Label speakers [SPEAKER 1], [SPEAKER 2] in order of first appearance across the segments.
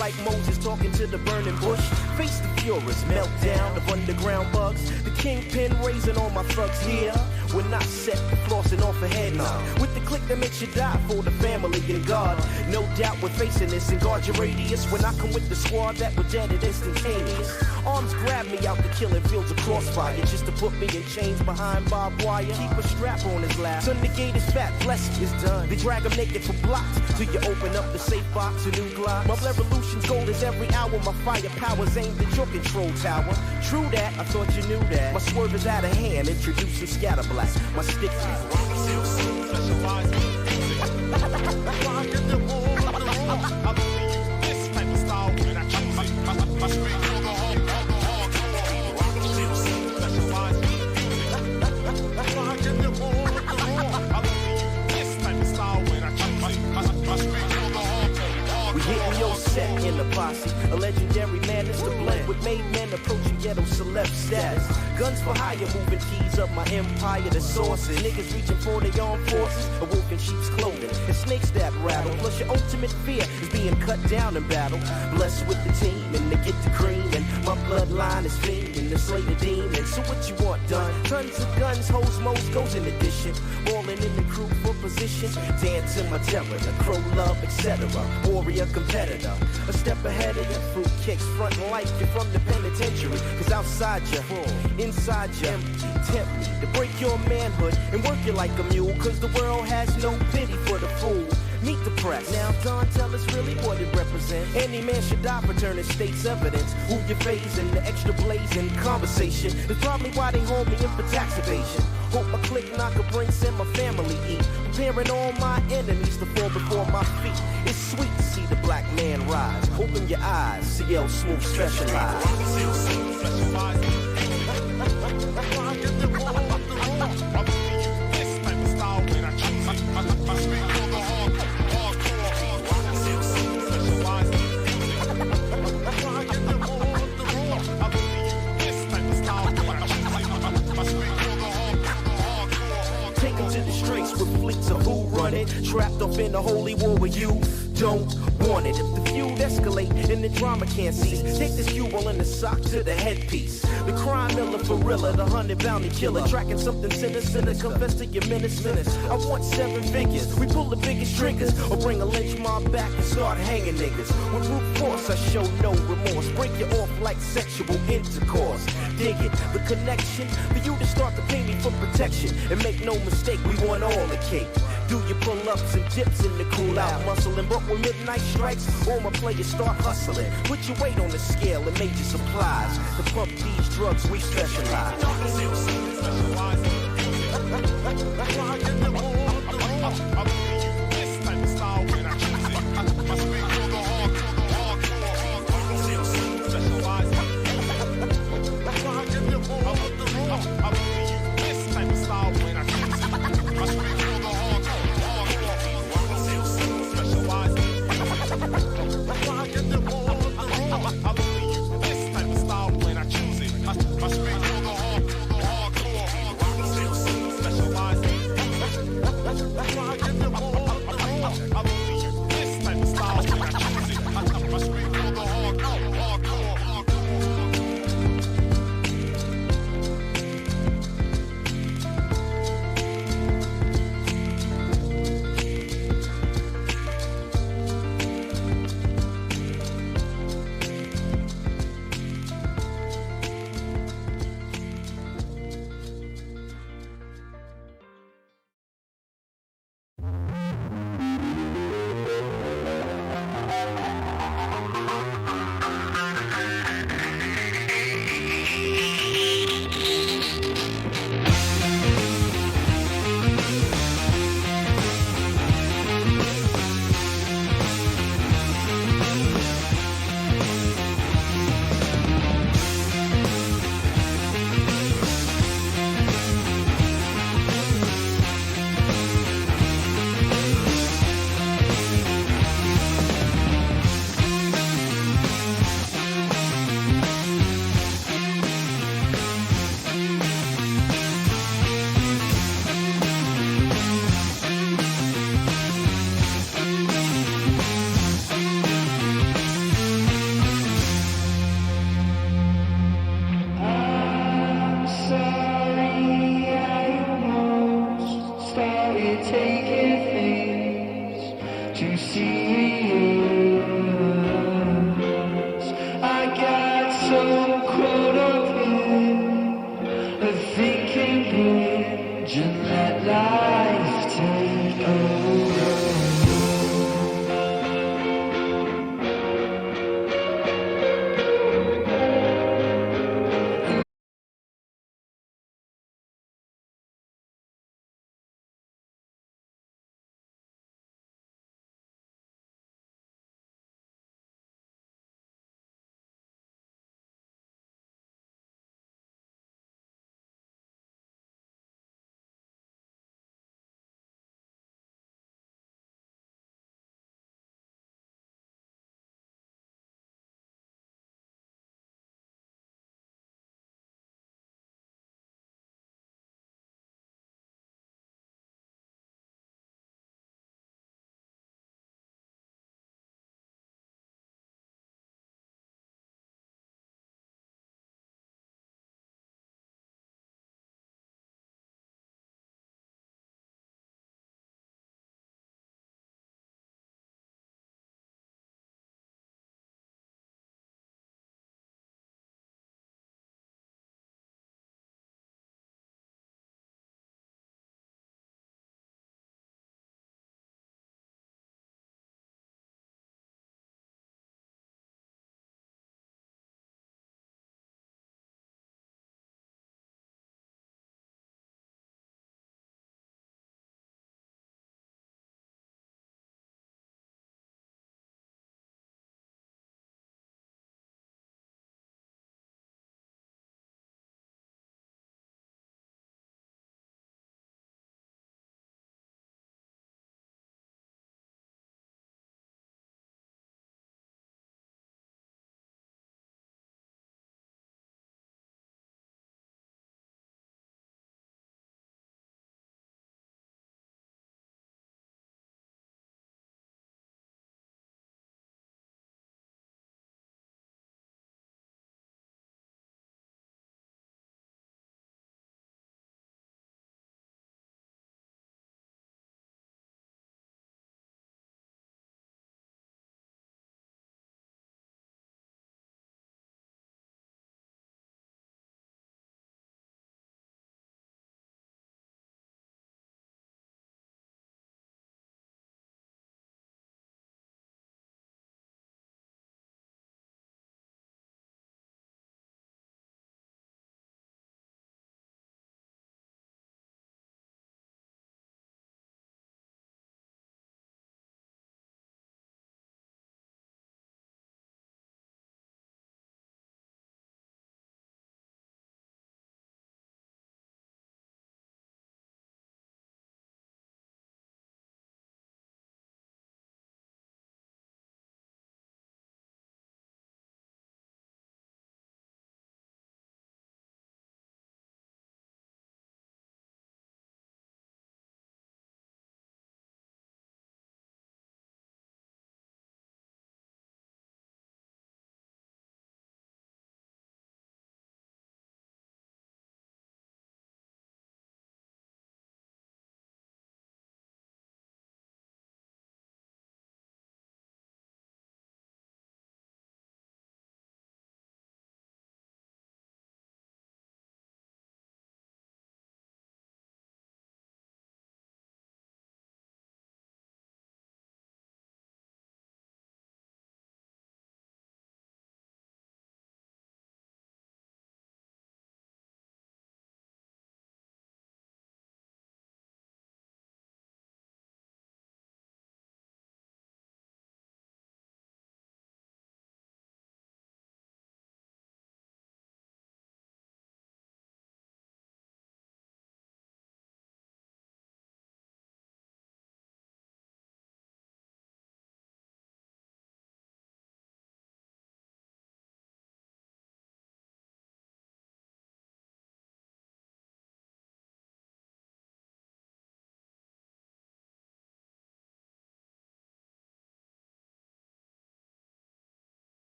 [SPEAKER 1] like Moses talking to the burning bush. Face the furious meltdown of underground bugs. The kingpin raising all my thugs here. We're not set for flossing off a head nod. With the click that makes you die for the family and God. No doubt we're facing this and guard your radius. When I come with the squad that were dead at instantaneous. Arms grab me out the killing fields of crossfire. Just to put me in chains behind barbed wire. Keep a strap on his lap. Son, the gate is fat, blessing is done. They drag him naked for blocks. Till you open up the safe box, a new Glock. My revolution's gold is every hour. My firepower's aimed at your control tower. True that, I thought you knew that. My swerve is out of hand, introducing scatterblack. My stick set in the posse, a legendary man is to blend with made men approaching ghetto celeb status. Guns for hire, moving keys of my empire, the sources. Niggas reaching for their armed forces, a wolf in sheep's clothing, and snakes that rattle. Plus your ultimate fear is being cut down in battle. Blessed with the team and to get the cream, and my bloodline is fiending to slay the demon. So what you want done? Tons of guns, hoes, mo's goes in addition. Balling in the crew for position, dancing my terror, the crow love, etc. Warrior competitor. A step ahead of your fruit kicks, frontin' like you're from the penitentiary. Cause outside you full, inside you empty. Tempt me to break your manhood and work you like a mule. Cause the world has no pity for the fool. Meet the press. Now Don, tell us really what it represents. Any man should die for turning state's evidence. Who you phasing, the extra blazing conversation is probably why they hold me in for tax evasion. Hope my click knock a brinks and my family eat. Preparing all my enemies to fall before my feet. It's sweet to see the black man rise. Open your eyes, CL Smooth specialized. With fleets of who run it, trapped up in a holy war where you don't want it. If the feud escalate and the drama can't cease, take this cue roll in the sock to the headpiece. The crime miller for realer, the 100 bounty killer, tracking something sinister, confess to your menace. I want 7 figures, we pull the biggest triggers, or bring a lynch mob back and start hanging niggas. With brute force, I show no remorse, break you off like sexual intercourse. Dig it, the connection, for you to start to pay me for protection. And make no mistake, we want all the cake. Do your pull-ups and dips in the cool out muscling. But when midnight strikes, all my players start hustling. Put your weight on the scale and major supplies. To pump these drugs, we specialize.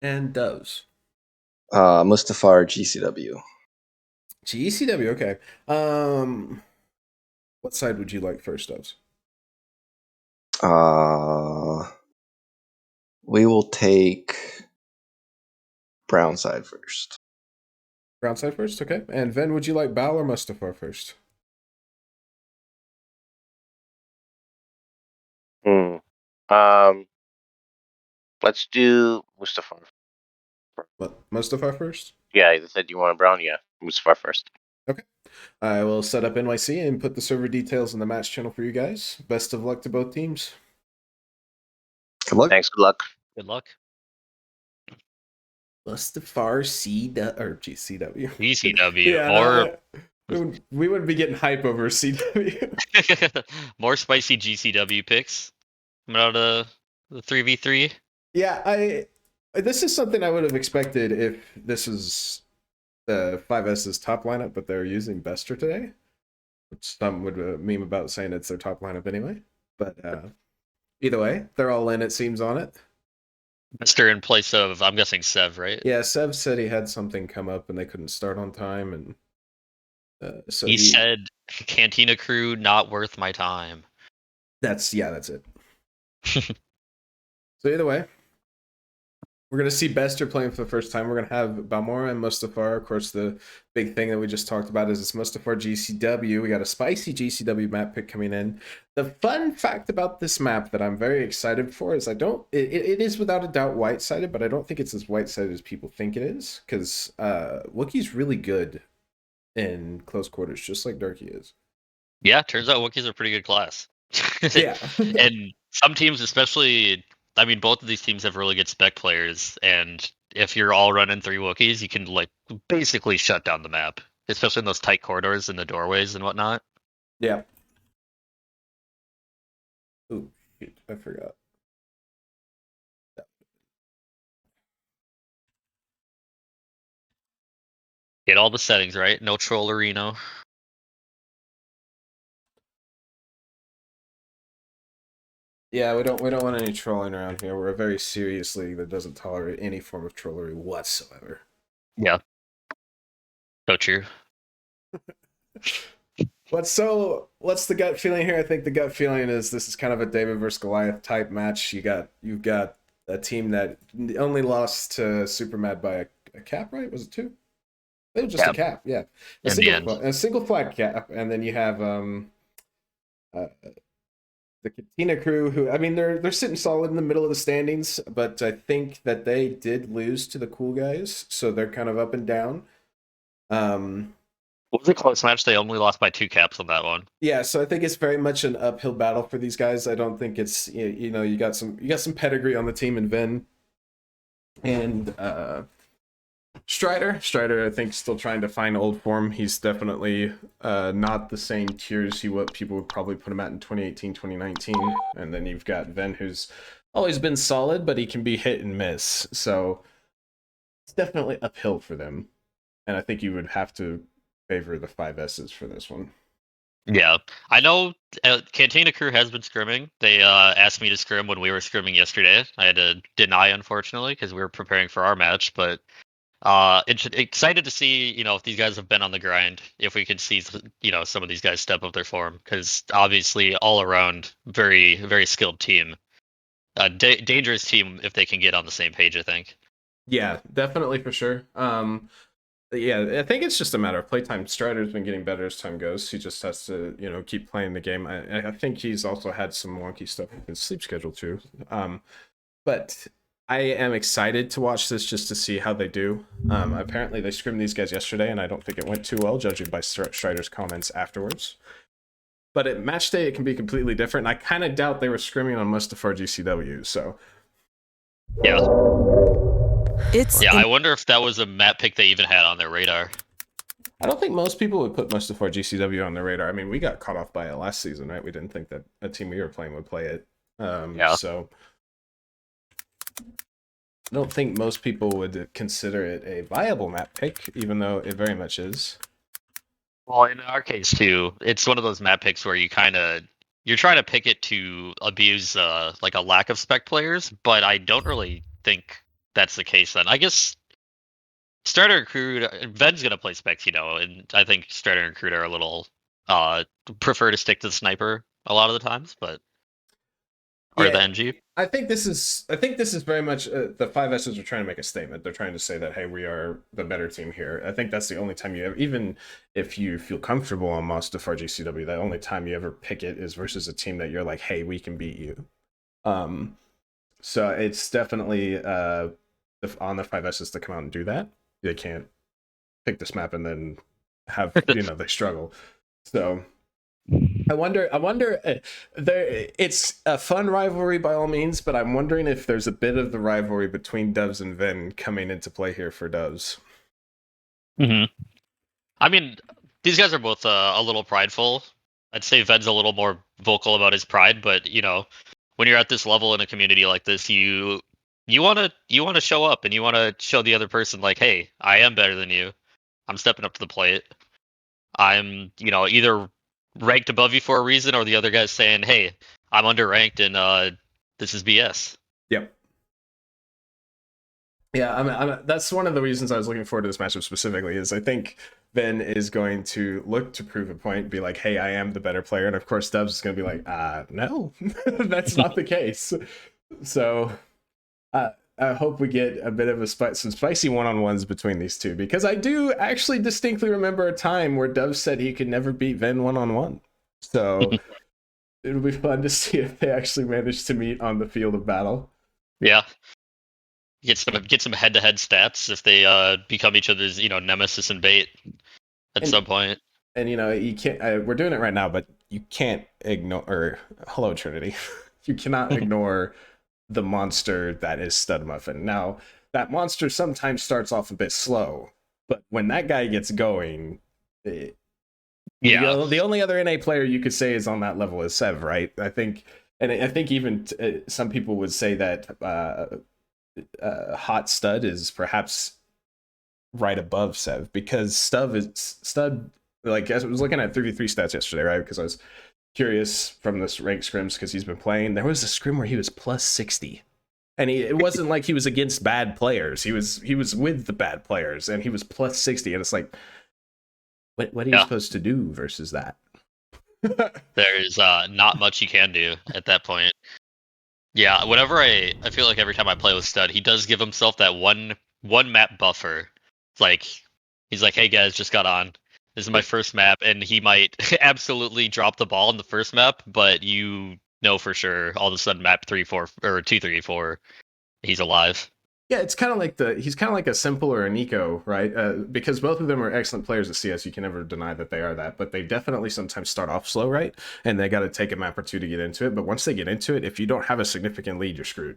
[SPEAKER 2] And Doves.
[SPEAKER 3] Mustafar GCW.
[SPEAKER 2] GCW, okay. What side would you like first, Doves?
[SPEAKER 3] We will take brown side first.
[SPEAKER 2] Brown side first, okay. And Ven, would you like Bao or Mustafar first?
[SPEAKER 4] Let's do Mustafar.
[SPEAKER 2] What, Mustafar first?
[SPEAKER 4] Yeah, you said you want a brown. Yeah, Mustafar first.
[SPEAKER 2] Okay. I will set up NYC and put the server details in the match channel for you guys. Best of luck to both teams.
[SPEAKER 3] Good luck.
[SPEAKER 4] Thanks. Good luck.
[SPEAKER 5] Good luck.
[SPEAKER 2] Mustafar CW.
[SPEAKER 5] BCW
[SPEAKER 2] Yeah,
[SPEAKER 5] or
[SPEAKER 2] we wouldn't be getting hype over CW.
[SPEAKER 5] more spicy GCW picks coming out of the 3v3.
[SPEAKER 2] Yeah, this is something I would have expected if this was the 5S's top lineup, but they're using Bester today, which some would meme about saying it's their top lineup anyway. But either way, they're all in, it seems, on it.
[SPEAKER 5] Mister in place of, I'm guessing, Sev, right?
[SPEAKER 2] Yeah, Sev said he had something come up and they couldn't start on time, and so
[SPEAKER 5] he said, "Cantina crew not worth my time."
[SPEAKER 2] That's it. So either way, we're gonna see Bester playing for the first time. We're gonna have Balmora and Mustafar. Of course, the big thing that we just talked about is it's Mustafar GCW. We got a spicy GCW map pick coming in. The fun fact about this map that I'm very excited for is it is without a doubt white-sided, but I don't think it's as white-sided as people think it is, because Wookiee's really good in close quarters, just like Durkee is.
[SPEAKER 5] Yeah, turns out Wookiees are pretty good class.
[SPEAKER 2] Yeah.
[SPEAKER 5] And some teams, especially, I mean, both of these teams have really good spec players, and if you're all running 3 Wookiees, you can like basically shut down the map, especially in those tight corridors and the doorways and whatnot.
[SPEAKER 2] Yeah. Ooh, shoot, I forgot.
[SPEAKER 5] Get all the settings right. No trollerino.
[SPEAKER 2] Yeah, we don't want any trolling around here. We're a very serious league that doesn't tolerate any form of trollery whatsoever.
[SPEAKER 5] Yeah. So true.
[SPEAKER 2] What's the gut feeling here? I think the gut feeling is this is kind of a David versus Goliath type match. You've got a team that only lost to Supermad by a cap, right? Was it 2? It was just a cap, yeah. A single flag cap, and then you have the Cantina crew, who, I mean, they're sitting solid in the middle of the standings, but I think that they did lose to the cool guys, so they're kind of up and down.
[SPEAKER 5] What was a close match? They only lost by 2 caps on that one.
[SPEAKER 2] Yeah, so I think it's very much an uphill battle for these guys. I don't think it's, you know, you got some pedigree on the team in Ven and Strider, I think, still trying to find old form. He's definitely not the same tier as what people would probably put him at in 2018, 2019. And then you've got Ven, who's always been solid, but he can be hit and miss. So it's definitely uphill for them. And I think you would have to favor the 5S's for this one.
[SPEAKER 5] Yeah, I know Cantina crew has been scrimming. They asked me to scrim when we were scrimming yesterday. I had to deny, unfortunately, because we were preparing for our match, but excited to see, you know, if these guys have been on the grind, if we can see, you know, some of these guys step up their form, because obviously all around very, very skilled team, dangerous team if they can get on the same page, I think.
[SPEAKER 2] Yeah, definitely, for sure. Yeah, I think it's just a matter of playtime. Strider's been getting better as time goes. He just has to, you know, keep playing the game. I think he's also had some wonky stuff in his sleep schedule too. But I am excited to watch this just to see how they do. Apparently they scrimmed these guys yesterday, and I don't think it went too well, judging by Strider's comments afterwards. But at match day, it can be completely different. I kind of doubt they were scrimming on Mustafar GCW, so.
[SPEAKER 5] Yeah. I wonder if that was a map pick they even had on their radar.
[SPEAKER 2] I don't think most people would put Mustafar GCW on their radar. I mean, we got caught off by it last season, right? We didn't think that a team we were playing would play it. So I don't think most people would consider it a viable map pick, even though it very much is.
[SPEAKER 5] Well, in our case too, it's one of those map picks where you're trying to pick it to abuse like a lack of spec players, but I don't really think that's the case, then I guess Strider and Crude, Ven's gonna play Specs, and I think Strider and Crude are a little prefer to stick to the sniper a lot of the times, but or the NG.
[SPEAKER 2] I think this is very much the 5S's are trying to make a statement. They're trying to say that, hey, we are the better team here. I think that's the only time you ever, even if you feel comfortable on Mustafar GCW, the only time you ever pick it is versus a team that you're like, hey, we can beat you. So it's definitely on the 5S's to come out and do that. They can't pick this map and then have they struggle. So I wonder. It's a fun rivalry by all means, but I'm wondering if there's a bit of the rivalry between Doves and Ven coming into play here for Doves.
[SPEAKER 5] Mm-hmm. I mean, these guys are both a little prideful. I'd say Ven's a little more vocal about his pride, but when you're at this level in a community like this, you want to show up and you want to show the other person like, hey, I am better than you. I'm stepping up to the plate. I'm either ranked above you for a reason, or the other guy's saying, hey, I'm underranked and this is BS.
[SPEAKER 2] Yep. Yeah, that's one of the reasons I was looking forward to this matchup specifically, is I think Ven is going to look to prove a point, be like, hey, I am the better player, and of course Dubs is going to be like, no, that's not the case. So I hope we get a bit of some spicy one-on-ones between these two, because I do actually distinctly remember a time where Dove said he could never beat Ven one-on-one. So it'll be fun to see if they actually manage to meet on the field of battle.
[SPEAKER 5] Yeah, get some head-to-head stats if they become each other's nemesis and bait at some point.
[SPEAKER 2] And you can't. We're doing it right now, but you can't ignore. Or hello, Trinity. You cannot ignore the monster that is Stud Muffin. Now, that monster sometimes starts off a bit slow, but when that guy gets going, the only other NA player you could say is on that level is Sev, right? I think even some people would say that Hot Stud is perhaps right above Sev, because Stud, like, I was looking at 33 stats yesterday, right? Because I was curious from this ranked scrims, because he's been playing. There was a scrim where he was plus 60, and it wasn't like he was against bad players. He was with the bad players, and he was plus 60. And it's like, what are you supposed to do versus that?
[SPEAKER 5] There's not much you can do at that point. Yeah, whenever I feel like every time I play with Stud, he does give himself that one map buffer. It's like he's like, hey guys, just got on. This is my first map, and he might absolutely drop the ball in the first map, but for sure, all of a sudden, map 3-4 or 2-3-4, he's alive.
[SPEAKER 2] Yeah, it's kind of like he's kind of like a Simple or a Nico, right? Because both of them are excellent players at CS. You can never deny that they are that, but they definitely sometimes start off slow, right? And they got to take a map or two to get into it. But once they get into it, if you don't have a significant lead, you're screwed.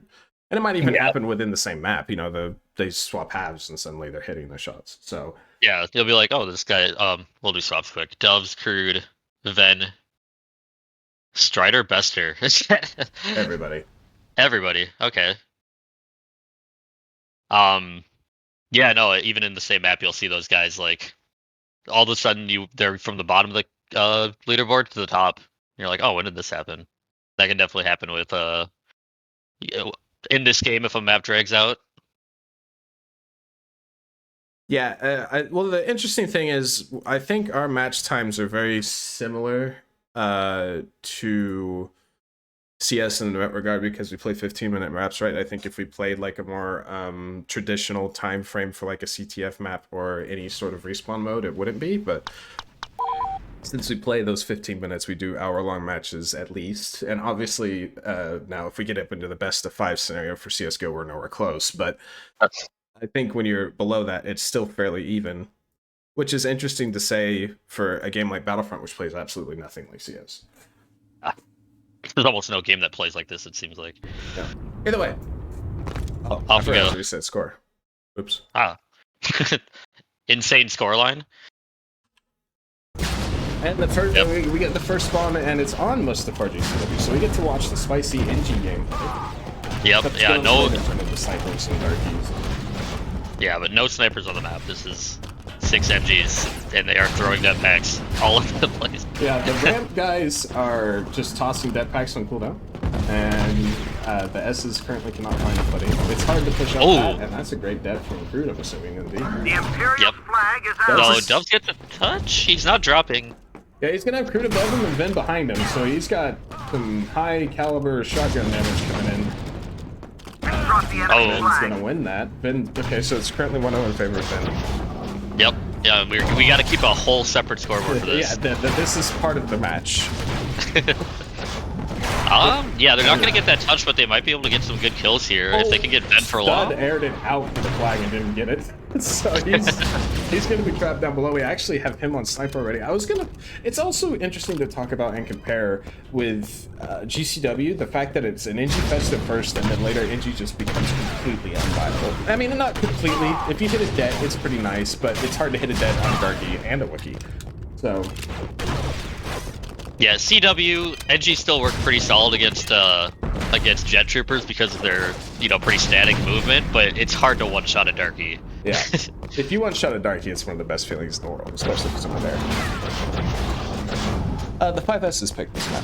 [SPEAKER 2] And it might even happen within the same map. They swap halves and suddenly they're hitting their shots. So
[SPEAKER 5] yeah, they'll be like, oh, this guy. We'll do swaps quick. Doves, Crude, Ven, Strider, Bester. Everybody. Okay. Yeah, no, even in the same map, you'll see those guys, like, all of a sudden they're from the bottom of the leaderboard to the top. You're like, oh, when did this happen? That can definitely happen with in this game if a map drags out.
[SPEAKER 2] Yeah, well, the interesting thing is, I think our match times are very similar to CS in that regard, because we play 15-minute maps, right? I think if we played like a more traditional time frame for like a CTF map or any sort of respawn mode, it wouldn't be. But since we play those 15 minutes, we do hour-long matches at least. And obviously, now if we get up into the best of 5 scenario for CSGO, we're nowhere close. But I think when you're below that, it's still fairly even, which is interesting to say for a game like Battlefront, which plays absolutely nothing like CS.
[SPEAKER 5] There's almost no game that plays like this, it seems like.
[SPEAKER 2] Yeah. Either way.
[SPEAKER 5] I'll forget
[SPEAKER 2] to reset score. Oops.
[SPEAKER 5] Insane scoreline.
[SPEAKER 2] And the first, we get the first spawn, and it's on Mustafar GCW, so we get to watch the spicy NG game.
[SPEAKER 5] Yep. Yeah. No.
[SPEAKER 2] Different of the snipers and darkies.
[SPEAKER 5] Yeah, but no snipers on the map. This is 6 MGs, and they are throwing death packs all over the place.
[SPEAKER 2] Yeah, the ramp guys are just tossing death packs on cooldown. And the S's currently cannot find a footing. It's hard to push up that, and that's a great dev from Crude, I'm assuming, indeed.
[SPEAKER 6] The Imperial
[SPEAKER 5] Yep.
[SPEAKER 6] flag is out.
[SPEAKER 5] No, Doves gets a touch. He's not dropping.
[SPEAKER 2] Yeah, he's gonna have Crude above him and Ven behind him, so he's got some high caliber shotgun damage coming in.
[SPEAKER 6] Drop the enemy
[SPEAKER 2] Ven's
[SPEAKER 6] flag.
[SPEAKER 2] gonna win that. Ven, okay, so it's currently 1-0 in favor of Ven.
[SPEAKER 5] Yep. Yeah, we got to keep a whole separate scoreboard for this.
[SPEAKER 2] Yeah, this is part of the match.
[SPEAKER 5] Yeah, they're not gonna get that touch, but they might be able to get some good kills here if they can get Ven for long.
[SPEAKER 2] Stud aired it out for the flag and didn't get it. So he's gonna be trapped down below. We actually have him on sniper already. It's also interesting to talk about and compare with GCW, the fact that it's an Ingy fest at first and then later Ingy just becomes completely unviable. I mean, not completely. If you hit a dead, it's pretty nice, but it's hard to hit a dead on a Darky and a Wookiee. So
[SPEAKER 5] yeah, CW, NG still work pretty solid against Jet Troopers because of their, pretty static movement, but it's hard to one-shot a Darky.
[SPEAKER 2] yeah, if you one-shot a Darky, it's one of the best feelings in the world, especially if it's over there. The 5S's picked this map.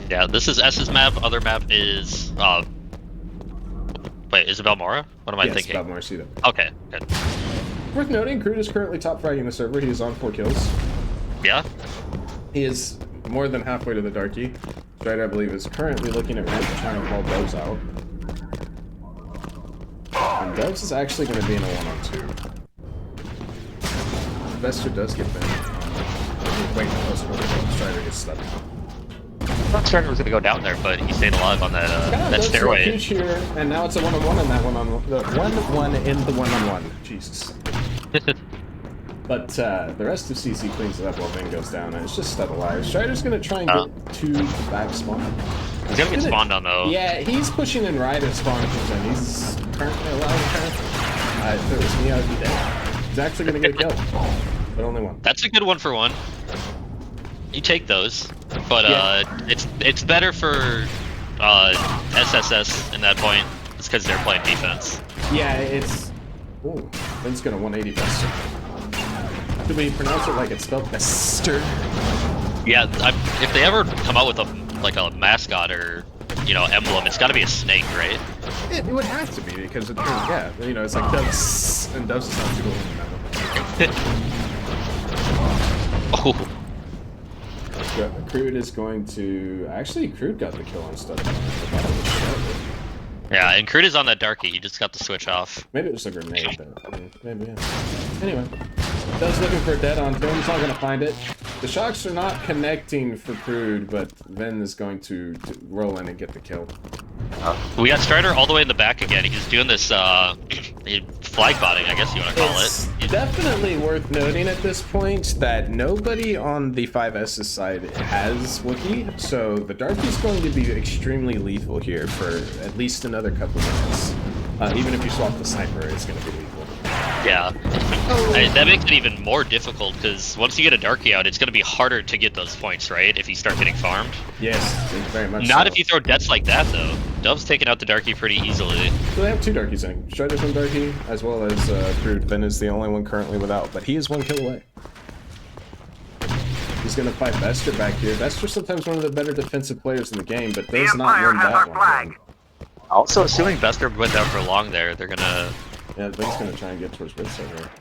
[SPEAKER 5] Yeah, this is S's map. Other map is wait, Isabel Mora? What am I thinking?
[SPEAKER 2] Yes, Balmore CW.
[SPEAKER 5] Okay, good.
[SPEAKER 2] Worth noting, Crude is currently top fragging the server. He is on 4 kills.
[SPEAKER 5] Yeah.
[SPEAKER 2] He is more than halfway to the Darky. Strider, I believe, is currently looking at ramp to try and call Doves out. And Doves is actually going to be in a 1-on-2. Vester does get bent. Wait, no, Strider gets stuck.
[SPEAKER 5] I thought Strider was gonna go down there, but he stayed alive on that stairway.
[SPEAKER 2] Huge here, and now it's a 1-on-1 in that 1-on-1. The 1-1 in the 1-on-1. Jesus. But the rest of CC cleans it up while Vin goes down, and it's just stud alive. Strider's gonna try and get to the back spawn.
[SPEAKER 5] He's gonna get spawned on though.
[SPEAKER 2] Yeah, he's pushing in right as spawn comes in. He's currently alive. If it was me, I'd be dead. He's actually gonna get a kill, but only one.
[SPEAKER 5] That's a good one for one. You take those, but it's better for SSS in that point. It's because they're playing defense.
[SPEAKER 2] Yeah, it's. Ooh, Vin's gonna 180 Bester. Do we pronounce it like it's spelled Bester?
[SPEAKER 5] Yeah, if they ever come out with a mascot or emblem, it's got to be a snake, right?
[SPEAKER 2] It would have to be because it's it's like Doves, and Doves is not too cool.
[SPEAKER 5] Oh.
[SPEAKER 2] Crude is going to actually. Crude got the kill on Stud.
[SPEAKER 5] Yeah, and Crude is on that Darky. He just got the switch off.
[SPEAKER 2] Maybe it was a grenade. Maybe. Yeah. Anyway, Doves looking for a dead on. Film's not gonna find it. The shocks are not connecting for Crude, but Ven is going to roll in and get the kill.
[SPEAKER 5] We got Strider all the way in the back again. He's doing this flag botting, I guess you want to call
[SPEAKER 2] It's
[SPEAKER 5] it.
[SPEAKER 2] definitely worth noting at this point that nobody on the 5S's side has Wookiee, so the Darky's going to be extremely lethal here for at least another couple minutes. Even if you swap the sniper, it's going to be lethal.
[SPEAKER 5] Yeah. That makes it even more difficult because once you get a Darky out, it's going to be harder to get those points, right? If you start getting farmed.
[SPEAKER 2] Yes, very much
[SPEAKER 5] Not
[SPEAKER 2] so.
[SPEAKER 5] if you throw deaths like that, though. Dove's taking out the Darky pretty easily.
[SPEAKER 2] So they have 2 Darkies in. Strider's one Darky, as well as Crude. Ven is the only one currently without, but he is 1 kill away. He's going to fight Bester back here. Bester's sometimes one of the better defensive players in the game, but does not win that one.
[SPEAKER 5] Also, assuming Bester went down for long there, they're gonna...
[SPEAKER 2] Yeah, Ven's going to try and get towards Bester here.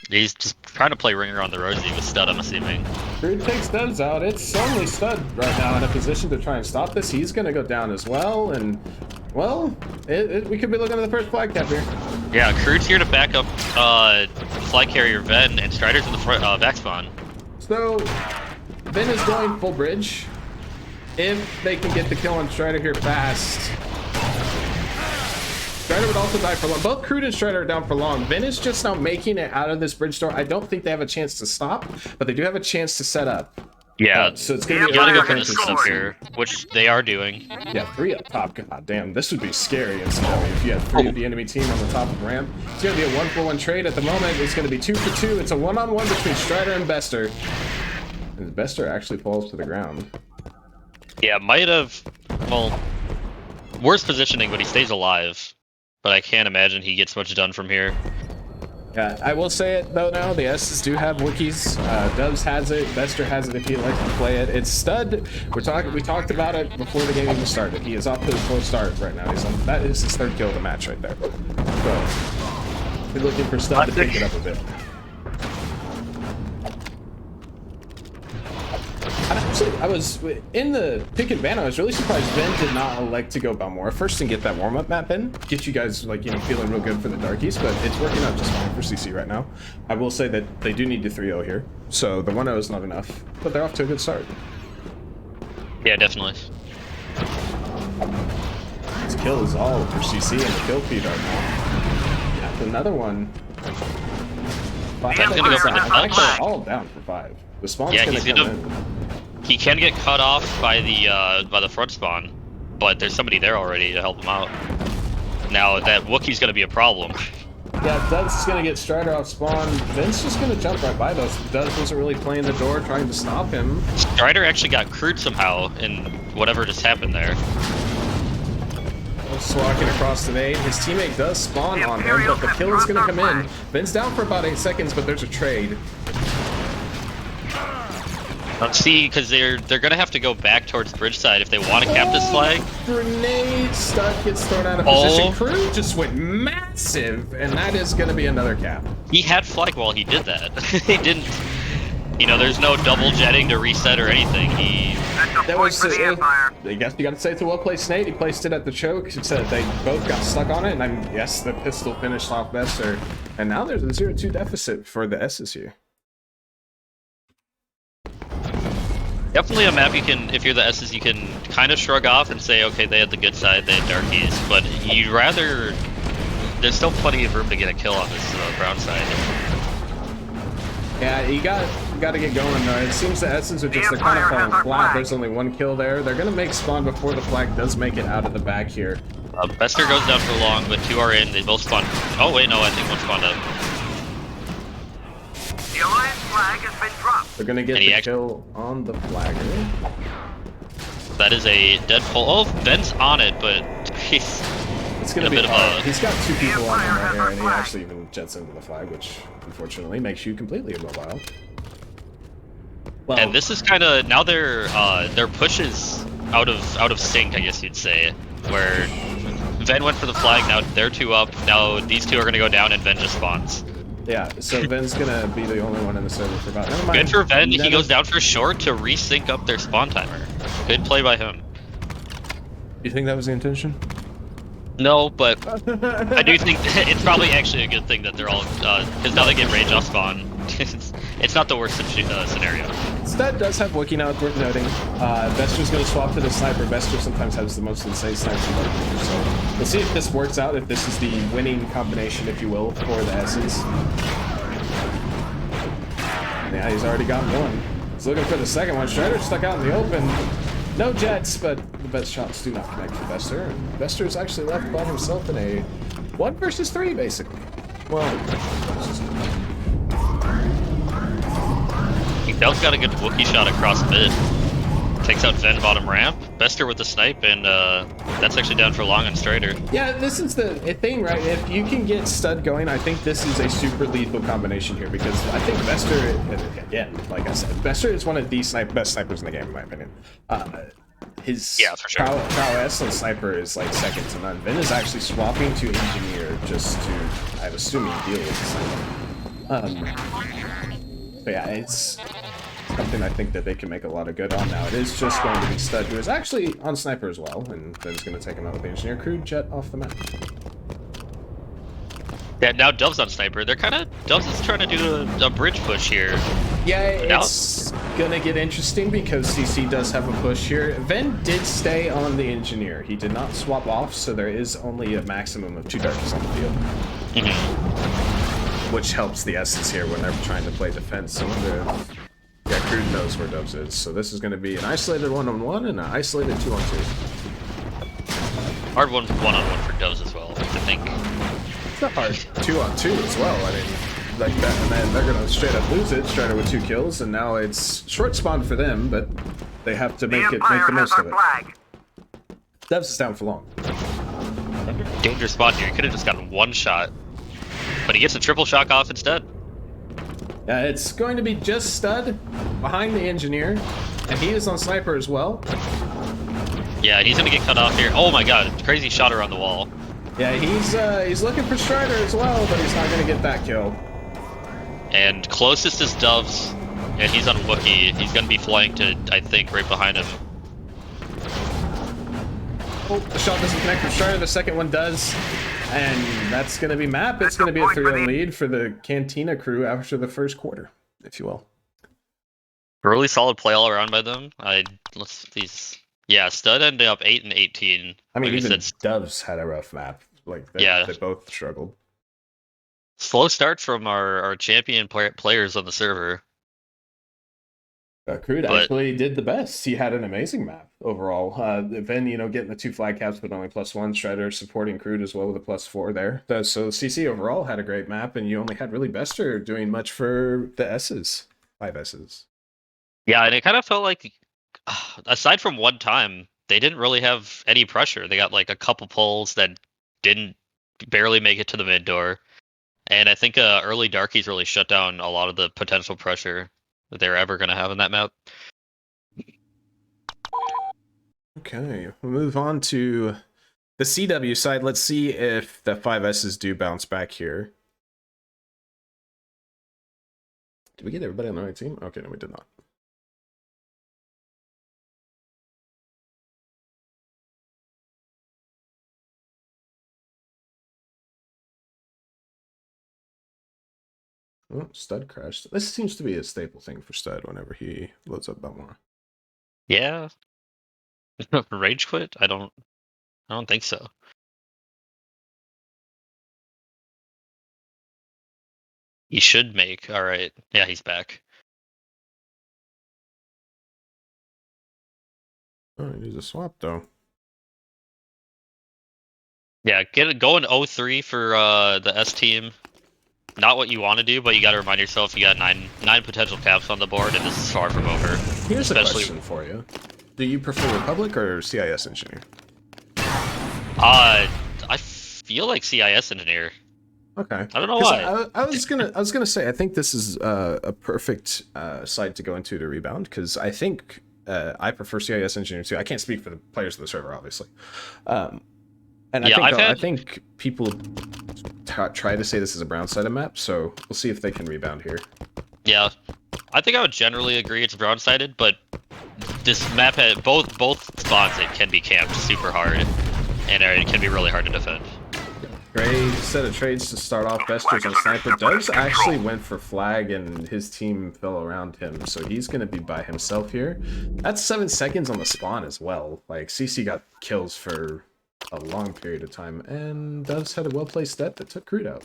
[SPEAKER 5] He's just trying to play Ringer on the Rosie with Stud, I'm assuming.
[SPEAKER 2] Crude takes Studs out. It's only Stud right now in a position to try and stop this. He's going to go down as well, and, well, we could be looking at the first flag cap here.
[SPEAKER 5] Yeah, Crude's here to back up flag carrier Ven, and Strider's in the front back spawn.
[SPEAKER 2] So, Ven is going full bridge. If they can get the kill on Strider here fast. Strider would also die for long. Both Crude and Strider are down for long. Ven is just now making it out of this bridge door. I don't think they have a chance to stop, but they do have a chance to set up.
[SPEAKER 5] Yeah,
[SPEAKER 2] so it's going to be
[SPEAKER 5] you gotta
[SPEAKER 2] a
[SPEAKER 5] go
[SPEAKER 2] really
[SPEAKER 5] for the
[SPEAKER 2] interesting
[SPEAKER 5] setup here, which they are doing.
[SPEAKER 2] Yeah, 3 up top. God damn, this would be scary in CW if you had 3 of the enemy team on the top of the ramp. It's going to be a 1-for-1 trade at the moment. It's going to be 2-for-2. It's a 1-on-1 between Strider and Bester. And Bester actually falls to the ground.
[SPEAKER 5] Yeah, might have, well, worse positioning, but he stays alive. But I can't imagine he gets much done from here.
[SPEAKER 2] Yeah, I will say it though now, the S's do have wikis. Dubs has it, Bester has it if he likes to play it. It's Stud. We talked about it before the game even started. He is off to a slow start right now. That is his 3rd kill of the match right there. So we're looking for Stud to pick it up a bit. I was in the pick and ban. I was really surprised Ben did not elect to go Balmora first and get that warm-up map in. Get you guys like, you know, feeling real good for the Darkies, but it's working out just fine for CC right now. I will say that they do need to 3-0 here, so the 1-0 is not enough, but they're off to a good start.
[SPEAKER 5] Yeah, definitely.
[SPEAKER 2] This kill is all for CC and the kill feed right now. That's another one.
[SPEAKER 5] Ben's gonna go for the
[SPEAKER 2] I think
[SPEAKER 5] flag.
[SPEAKER 2] they're all down for 5. The spawn's
[SPEAKER 5] Yeah,
[SPEAKER 2] gonna
[SPEAKER 5] he's
[SPEAKER 2] come
[SPEAKER 5] gonna.
[SPEAKER 2] in.
[SPEAKER 5] He can get cut off by the front spawn, but there's somebody there already to help him out. Now that Wookiee's gonna be a problem.
[SPEAKER 2] Yeah, Dubs is gonna get Strider off spawn. Vin's just gonna jump right by those. Dubs wasn't really playing the door, trying to stop him.
[SPEAKER 5] Strider actually got crewed somehow in whatever just happened there.
[SPEAKER 2] Just walking across the nade. His teammate does spawn on him, but the kill is gonna come in. Vin's down for about 8 seconds, but there's a trade.
[SPEAKER 5] Let's see, because they're gonna have to go back towards bridge side if they want to cap this flag.
[SPEAKER 2] Grenade Stud gets thrown out of position. Crew just went massive, and that is gonna be another cap.
[SPEAKER 5] He had flag while he did that. He didn't. You know, there's no double jetting to reset or anything.
[SPEAKER 2] That was, I guess you gotta say it's a well-placed nade. He placed it at the choke. He said they both got stuck on it, and yes, the pistol finished off Bester. And now there's a 0-2 deficit for the S's here.
[SPEAKER 5] Definitely a map you can, if you're the S's, you can kind of shrug off and say, okay, they had the good side, they had Darkies, but you'd rather, there's still plenty of room to get a kill on this brown side.
[SPEAKER 2] Yeah, you got to get going though. It seems the S's are just, they're kind of falling flat. There's only 1 kill there. They're going to make spawn before the flag does make it out of the back here.
[SPEAKER 5] Bester goes down for long, but 2 are in, they both spawn. Oh wait, no, I think 1 spawned out.
[SPEAKER 6] The Alliance flag has been dropped.
[SPEAKER 2] They're going to get the kill on the flagger.
[SPEAKER 5] That is a dead pull. Oh, Ben's on it, but he's
[SPEAKER 2] going to be hard. He's got 2 people on him right here, and he actually even jets into the flag, which unfortunately makes you completely immobile. Well,
[SPEAKER 5] and this is kind of, now their push is out of sync, I guess you'd say, where Ven went for the flag, now they're 2 up, now these 2 are going to go down and Ven just spawns.
[SPEAKER 2] Yeah, so Ven's gonna be the only one in the server for about. Never mind.
[SPEAKER 5] Good for Ven. He goes down for short to resync up their spawn timer. Good play by him.
[SPEAKER 2] You think that was the intention?
[SPEAKER 5] No, but I do think it's probably actually a good thing that they're all because now they get range off spawn. It's not the worst scenario.
[SPEAKER 2] Stud does have Wiki now, it's worth noting. Bester's going to swap to the sniper. Bester sometimes has the most insane sniper. So we'll see if this works out, if this is the winning combination, if you will, for the S's. Yeah, he's already got 1. He's looking for the second one. Shredder stuck out in the open. No jets, but the best shots do not connect for Bester. And Bester is actually left by himself in a 1 versus 3, basically. Well,
[SPEAKER 5] Del's got a good Wookiee shot across mid. Takes out Ven bottom ramp. Bester with the snipe, and that's actually down for long on Strider.
[SPEAKER 2] Yeah, this is the thing, right? If you can get Stud going, I think this is a super lethal combination here, because I think Bester, again, like I said, Bester is one of the best snipers in the game, in my opinion. His
[SPEAKER 5] for sure.
[SPEAKER 2] prowess on sniper is like second to none. Ven is actually swapping to engineer just to, I'm assuming, deal with the sniper. But yeah, it's something I think that they can make a lot of good on now. It is just going to be Stud, who is actually on sniper as well, and Ben's going to take him out with the engineer crew jet off the map.
[SPEAKER 5] Yeah, now Dove's on sniper. They're kind of, Dove's is trying to do a bridge push here.
[SPEAKER 2] Yeah, it's gonna get interesting because CC does have a push here. Ven did stay on the engineer. He did not swap off, so there is only a maximum of 2 darkies on the field. Which helps the S's here when they're trying to play defense. So yeah, Crude knows where Doves is. So this is going to be an isolated 1-on-1 and an isolated 2-on-2.
[SPEAKER 5] Hard one-on-one for Doves as well, I think.
[SPEAKER 2] It's not hard. 2-on-2 as well. I mean, like that, and then they're going to straight up lose it. Strider with 2 kills, and now it's short spawn for them, but they have to make the most of it. Doves is down for long.
[SPEAKER 5] Dangerous spot here. You could have just gotten 1 shot. But he gets a triple shock off instead.
[SPEAKER 2] It's going to be just Stud behind the engineer, and he is on sniper as well.
[SPEAKER 5] Yeah, he's gonna get cut off here. Oh my god, crazy shot around the wall.
[SPEAKER 2] Yeah, he's looking for Strider as well, but he's not going to get that kill.
[SPEAKER 5] And closest is Doves, and he's on Wookiee. He's gonna be flanked, I think, right behind him.
[SPEAKER 2] Oh, the shot doesn't connect with Strider, the second one does. And that's going to be map. It's going to be a 3-0 lead for the Cantina crew after the first quarter, if you will.
[SPEAKER 5] Really solid play all around by them. Yeah, Stud ended up 8 and 18.
[SPEAKER 2] I mean,
[SPEAKER 5] like
[SPEAKER 2] even Doves had a rough map. Like, they both struggled.
[SPEAKER 5] Slow start from our champion players on the server.
[SPEAKER 2] Crude actually did the best. He had an amazing map overall. Then, getting the 2 flag caps, but only +1. Strider supporting Crude as well with a +4 there. So CC overall had a great map, and you only had really Bester doing much for the S's. 5 S's.
[SPEAKER 5] Yeah, and it kind of felt like, aside from one time, they didn't really have any pressure. They got like a couple pulls that didn't barely make it to the mid door. And I think early Darkies really shut down a lot of the potential pressure that they're ever going to have in that map.
[SPEAKER 2] Okay, we'll move on to the CW side. Let's see if the 5S's do bounce back here. Did we get everybody on the right team? Okay, no, we did not. Oh, Stud crashed. This seems to be a staple thing for Stud whenever he loads up Belmont.
[SPEAKER 5] Yeah. Rage quit? I don't think so. He should make. All right. Yeah, he's back.
[SPEAKER 2] Oh, he needs a swap though.
[SPEAKER 5] Yeah, going 0-3 for the S team. Not what you want to do, but you got to remind yourself you got nine potential caps on the board, and this is far from over.
[SPEAKER 2] Here's a question for you: do you prefer Republic or CIS Engineer?
[SPEAKER 5] I feel like CIS Engineer.
[SPEAKER 2] Okay.
[SPEAKER 5] I don't know why.
[SPEAKER 2] I was gonna say I think this is a perfect side to go into to rebound, because I think I prefer CIS Engineer too. I can't speak for the players of the server, obviously. And yeah, I think people try to say this is a brown-sided map, so we'll see if they can rebound here.
[SPEAKER 5] Yeah, I think I would generally agree it's brown-sided, but this map had both spawns. It can be camped super hard, and it can be really hard to defend.
[SPEAKER 2] Great set of trades to start off. Bester's on sniper. Doves actually went for flag, and his team fell around him, so he's going to be by himself here. That's 7 seconds on the spawn as well. Like, CC got kills for a long period of time, and Doves had a well-placed step that took Crude out.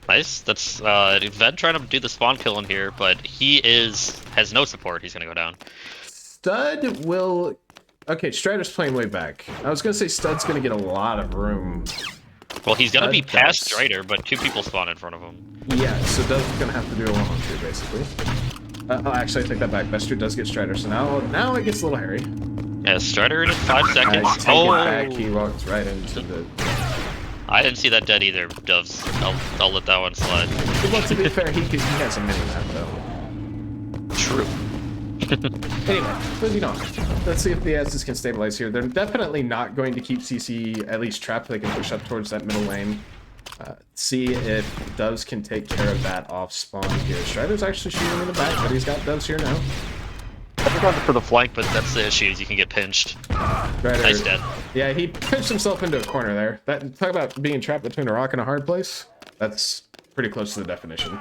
[SPEAKER 5] Nice. That's Ved trying to do the spawn kill in here, but he has no support. He's gonna go down.
[SPEAKER 2] Stud will. Okay, Strider's playing way back. I was gonna say Stud's gonna get a lot of room.
[SPEAKER 5] Well, he's gonna be past Strider, but 2 people spawn in front of him.
[SPEAKER 2] Yeah, so Doves is gonna have to do a 1-on-2 basically. Actually, I take that back. Bester does get Strider, so now it gets a little hairy.
[SPEAKER 5] Yeah, Strider in 5 seconds.
[SPEAKER 2] I take it back. He walks right into the.
[SPEAKER 5] I didn't see that dead either, Doves. I'll let that one slide.
[SPEAKER 2] Well, to be fair, he has a mini map though.
[SPEAKER 5] True.
[SPEAKER 2] Anyway, moving on. Let's see if the S's can stabilize here. They're definitely not going to keep CC at least trapped. They can push up towards that middle lane. See if Doves can take care of that off spawn here. Strider's actually shooting in the back, but he's got Doves here now.
[SPEAKER 5] I've gone for the flank, but that's the issue. You can get pinched.
[SPEAKER 2] Strider,
[SPEAKER 5] Nice dead.
[SPEAKER 2] Yeah, he pinched himself into a corner there. Talk about being trapped between a rock and a hard place. That's pretty close to the definition.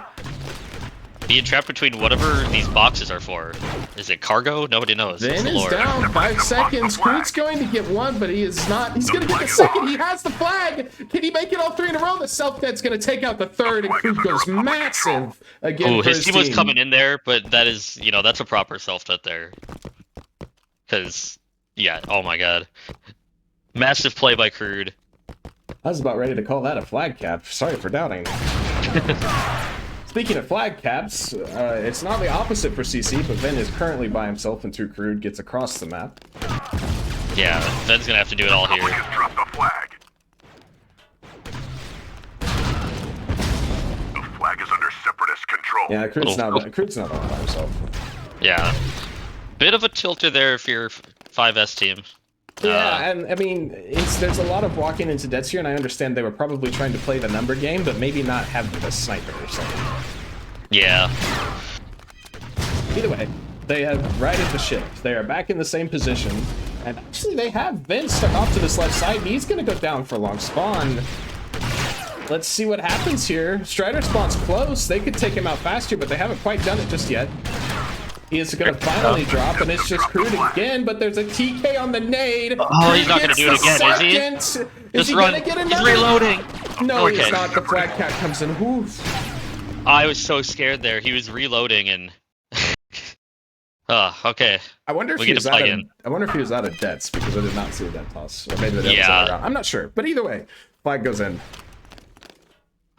[SPEAKER 5] Being trapped between whatever these boxes are for. Is it cargo? Nobody knows.
[SPEAKER 2] Then is down 5 seconds. Crude's going to get one, but he is not. He's going to get the second. He has the flag. Can he make it all 3 in a row? The self-dead's going to take out the third, and Crude goes massive again.
[SPEAKER 5] Oh, his team was coming in there, but that is, that's a proper self-dead there. Because, yeah, oh my god. Massive play by Crude.
[SPEAKER 2] I was about ready to call that a flag cap. Sorry for doubting. Speaking of flag caps, it's not the opposite for CC, but Ven is currently by himself until Crude gets across the map.
[SPEAKER 5] Yeah, Ven's gonna have to do it all here.
[SPEAKER 6] control.
[SPEAKER 2] Yeah, Crude's not on by himself.
[SPEAKER 5] Yeah. Bit of a tilter there if you're 5S team.
[SPEAKER 2] Yeah, and I mean, there's a lot of walking into deaths here, and I understand they were probably trying to play the number game, but maybe not have the sniper or something.
[SPEAKER 5] Yeah.
[SPEAKER 2] Either way, they have righted the ship. They are back in the same position, and actually they have been stuck off to this left side. He's going to go down for a long spawn. Let's see what happens here. Strider spawns close. They could take him out faster, but they haven't quite done it just yet. He is going to finally drop, and it's just Crude again, but there's a TK on the nade.
[SPEAKER 5] Oh, he's not going to do it again, is he?
[SPEAKER 2] Is he going to get another?
[SPEAKER 5] He's reloading.
[SPEAKER 2] No,
[SPEAKER 5] Okay.
[SPEAKER 2] he's not. The flag cat comes in. Oof.
[SPEAKER 5] I was so scared there. He was reloading and... okay.
[SPEAKER 2] I wonder if he was out of deaths, because I did not see a death toss. Or maybe that was around. I'm not sure. But either way, flag goes in.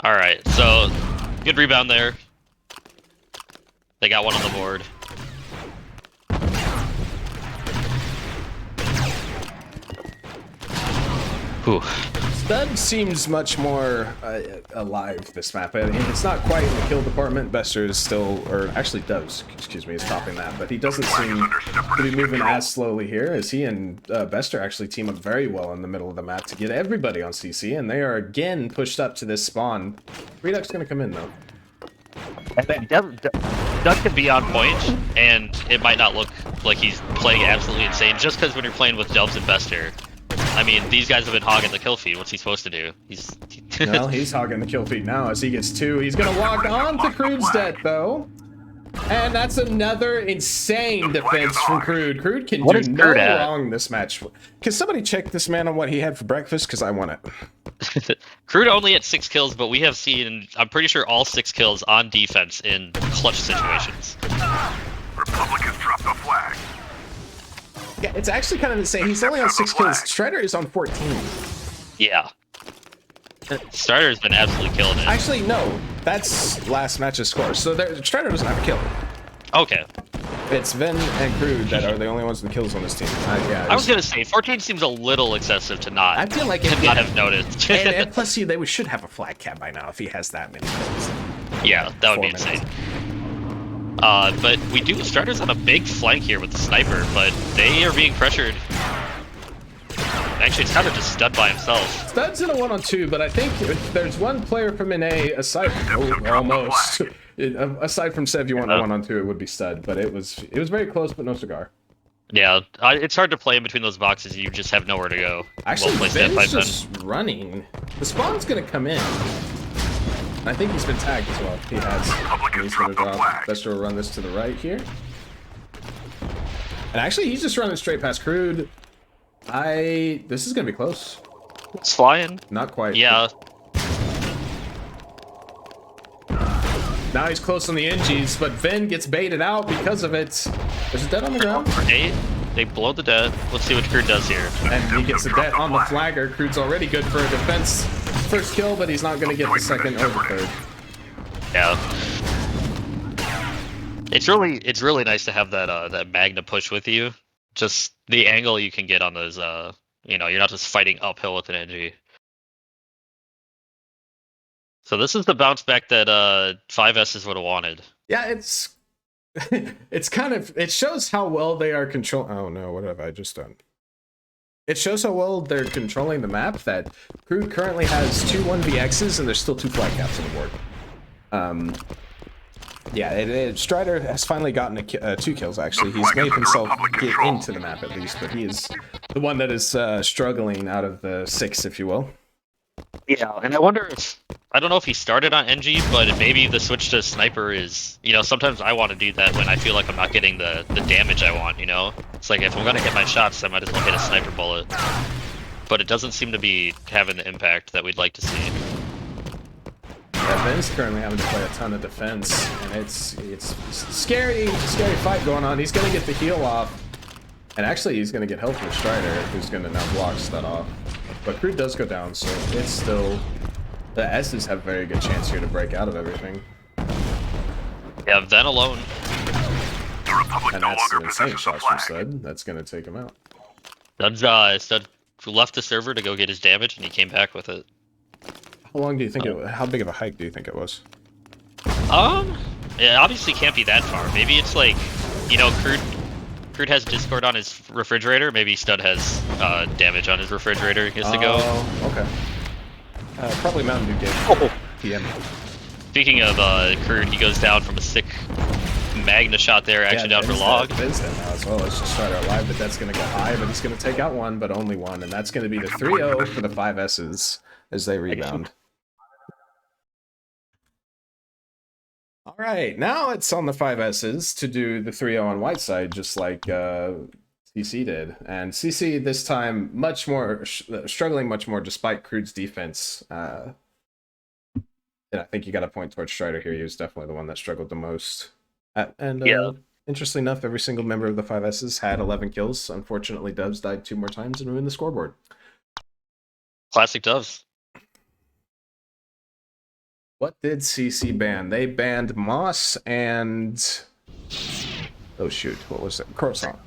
[SPEAKER 5] Alright, so good rebound there. They got one on the board. Whew.
[SPEAKER 2] Stud seems much more alive this map. I mean, it's not quite in the kill department. Bester is still, or actually Doves, excuse me, is topping that, but he doesn't seem to be moving as slowly here, as he and Bester actually team up very well in the middle of the map to get everybody on CC, and they are again pushed up to this spawn. Redux gonna come in though.
[SPEAKER 5] And then Doug can be on point, and it might not look like he's playing absolutely insane, just because when you're playing with Dubs and Bester, I mean, these guys have been hogging the kill feed. What's he supposed to do?
[SPEAKER 2] Well, he's hogging the kill feed now as he gets 2. He's gonna walk on to Crude's death though. And that's another insane defense from Crude. Crude can do no wrong this match. Can somebody check this man on what he had for breakfast? Because I want it.
[SPEAKER 5] Crude only had 6 kills, but we have seen, I'm pretty sure, all 6 kills on defense in clutch situations.
[SPEAKER 6] Republicans dropped the flag.
[SPEAKER 2] Yeah, it's actually kind of insane. He's only on 6 kills. Strider is on 14.
[SPEAKER 5] Yeah. Strider's been absolutely killing it.
[SPEAKER 2] Actually, no. That's last match's score. So Strider doesn't have a kill.
[SPEAKER 5] Okay.
[SPEAKER 2] It's Ven and Crude that are the only ones with kills on this team. Yeah,
[SPEAKER 5] I was gonna say 14 seems a little excessive to not.
[SPEAKER 2] I feel like
[SPEAKER 5] not have noticed.
[SPEAKER 2] and plus, they should have a flag cap by now if he has that many kills.
[SPEAKER 5] Yeah, that would be insane. But we do. Strider's on a big flank here with the sniper, but they are being pressured. Actually, it's kind of just Stud by himself.
[SPEAKER 2] Stud's in a 1-on-2, but I think if there's one player from NA aside from almost aside from Sev, you want a 1-on-2, it would be Stud. But it was very close, but no cigar.
[SPEAKER 5] Yeah, it's hard to play in between those boxes. You just have nowhere to go.
[SPEAKER 2] Actually, Ben's just running. The spawn's gonna come in. I think he's been tagged as well. He has. He's gonna drop. Bester will run this to the right here. And actually, he's just running straight past Crude. This is gonna be close.
[SPEAKER 5] It's flying.
[SPEAKER 2] Not quite.
[SPEAKER 5] Yeah.
[SPEAKER 2] Now he's close on the NGs, but Ven gets baited out because of it. There's a dead on the ground.
[SPEAKER 5] They blow the dead. Let's see what Crude does here.
[SPEAKER 2] And he gets a dead on the flagger. Crude's already good for a defense. First kill, but he's not going to get the second or the third.
[SPEAKER 5] Yeah. It's really nice to have that Magna push with you. Just the angle you can get on those, you're not just fighting uphill with an NG. So this is the bounce back that 5S's would have wanted.
[SPEAKER 2] Yeah, it shows how well they are controlling. Oh no, what have I just done? It shows how well they're controlling the map that Crude currently has 2 1vx's and there's still 2 flag caps on the board. Yeah, Strider has finally gotten 2 kills actually. He's made himself get into the map at least, but he is the one that is struggling out of the 6, if you will.
[SPEAKER 5] Yeah, and I don't know if he started on NG, but maybe the switch to sniper is, sometimes I want to do that when I feel like I'm not getting the damage I want, It's like, if I'm going to hit my shots, I might as well hit a sniper bullet. But it doesn't seem to be having the impact that we'd like to see.
[SPEAKER 2] Yeah, Ben's currently having to play a ton of defense, and it's scary fight going on. He's going to get the heal off, and actually he's going to get help from Strider, who's going to now block that off. But Crude does go down, so it's still... The S's have a very good chance here to break out of everything.
[SPEAKER 5] Yeah, Ven alone.
[SPEAKER 2] And that's an insane shot from Stud. That's going to take him out.
[SPEAKER 5] Stud left the server to go get his damage, and he came back with it.
[SPEAKER 2] How long do you think how big of a hike do you think it was?
[SPEAKER 5] It obviously can't be that far. Maybe it's like, you know, Crude has Discord on his refrigerator. Maybe Stud has damage on his refrigerator. He has to go.
[SPEAKER 2] Oh, okay. Probably Mountain Dew game.
[SPEAKER 5] Oh.
[SPEAKER 2] PM.
[SPEAKER 5] Speaking of Crude, he goes down from a sick Magna shot there, actually down for log.
[SPEAKER 2] Ben's down now as well. It's just Strider alive, but that's going to go high, but he's going to take out one, but only one, and that's going to be the 3-0 for the 5S's as they rebound. All right, now it's on the 5S's to do the 3-0 on Whiteside, just like CC did. And CC this time much more struggling much more despite Crude's defense. And I think you got to point towards Strider here. He was definitely the one that struggled the most. Interestingly enough, every single member of the 5S's had 11 kills. Unfortunately, Dubs died 2 more times and ruined the scoreboard.
[SPEAKER 5] Classic Doves.
[SPEAKER 2] What did CC ban? They banned Moss and... Oh shoot, what was it? Coruscant.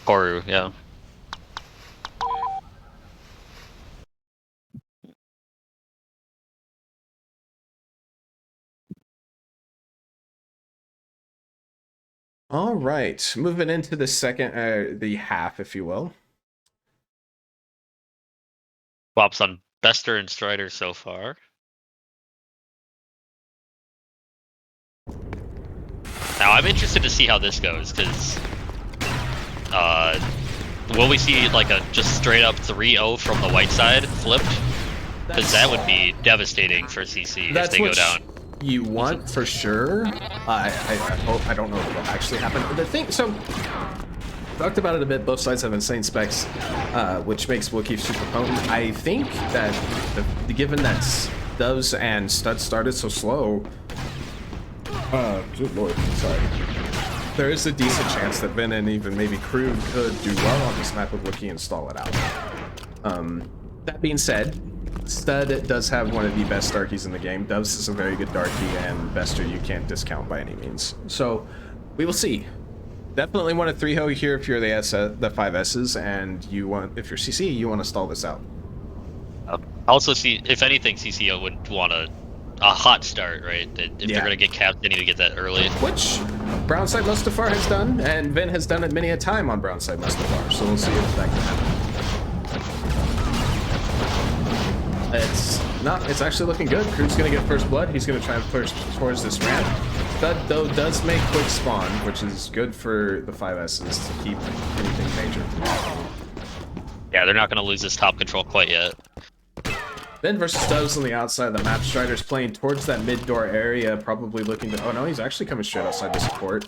[SPEAKER 5] Koru, yeah.
[SPEAKER 2] All right, moving into the second, the half, if you will.
[SPEAKER 5] Swaps on Bester and Strider so far. Now I'm interested to see how this goes, because will we see like a just straight up 3-0 from the white side flipped? Because that would be devastating for CC if they go down.
[SPEAKER 2] You want for sure. I hope. I don't know if it'll actually happen. The thing, so talked about it a bit. Both sides have insane specs, which makes Wookiee super potent. I think that given that Doves and Stud started so slow. Good lord, sorry. There is a decent chance that Ben and even maybe Crew could do well on this map with Wookiee and stall it out. That being said, Stud does have one of the best Darkies in the game. Doves is a very good Darkie, and Bester you can't discount by any means. So, we will see. Definitely want a 3-0 here if you're the 5S's, and you want, if you're CC, you want to stall this out.
[SPEAKER 5] Also, see, if anything, CC would want a hot start, right? If they're going to get capped, they need to get that early.
[SPEAKER 2] Which Brownside Mustafar has done, and Ben has done it many a time on Brownside Mustafar, so we'll see if that can happen. It's actually looking good. Crew's going to get first blood. He's going to try and push towards this ramp. Stud, though, does make quick spawn, which is good for the 5S's to keep anything major.
[SPEAKER 5] Yeah, they're not going to lose this top control quite yet.
[SPEAKER 2] Ben versus Doves on the outside of the map. Strider's playing towards that mid-door area, probably looking to... Oh, no, he's actually coming straight outside the support.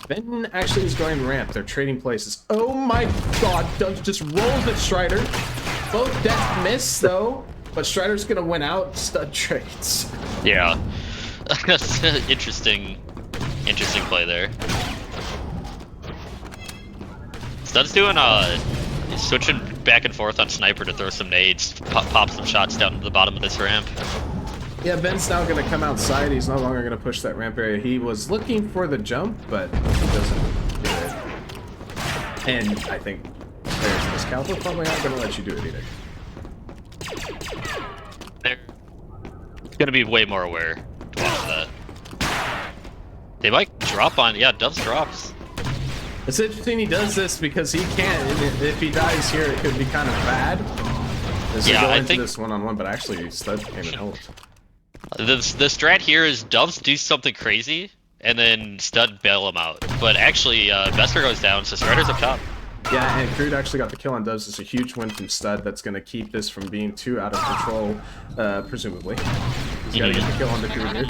[SPEAKER 2] Ben actually is going ramp. They're trading places. Oh my god, Doves just rolls at Strider. Both deaths miss, though, but Strider's going to win out. Stud trades.
[SPEAKER 5] Yeah. That's an interesting play there. Stud's doing switching back and forth on Sniper to throw some nades, pop some shots down to the bottom of this ramp.
[SPEAKER 2] Yeah, Ben's now going to come outside. He's no longer going to push that ramp area. He was looking for the jump, but he doesn't get it. And I think players in this caliber probably aren't going to let you do it either.
[SPEAKER 5] They're going to be way more aware to watch that. They might drop on... Yeah, Doves drops.
[SPEAKER 2] It's interesting he does this because he can't. If he dies here, it could be kind of bad. Yeah, I think this one-on-one, but actually Stud came and helped.
[SPEAKER 5] The strat here is Doves do something crazy, and then Stud bail him out. But actually, Bester goes down, so Strider's up top.
[SPEAKER 2] Yeah, and Crude actually got the kill on Doves. It's a huge win from Stud that's going to keep this from being too out of control, presumably. He's got to get the kill on the Crude here.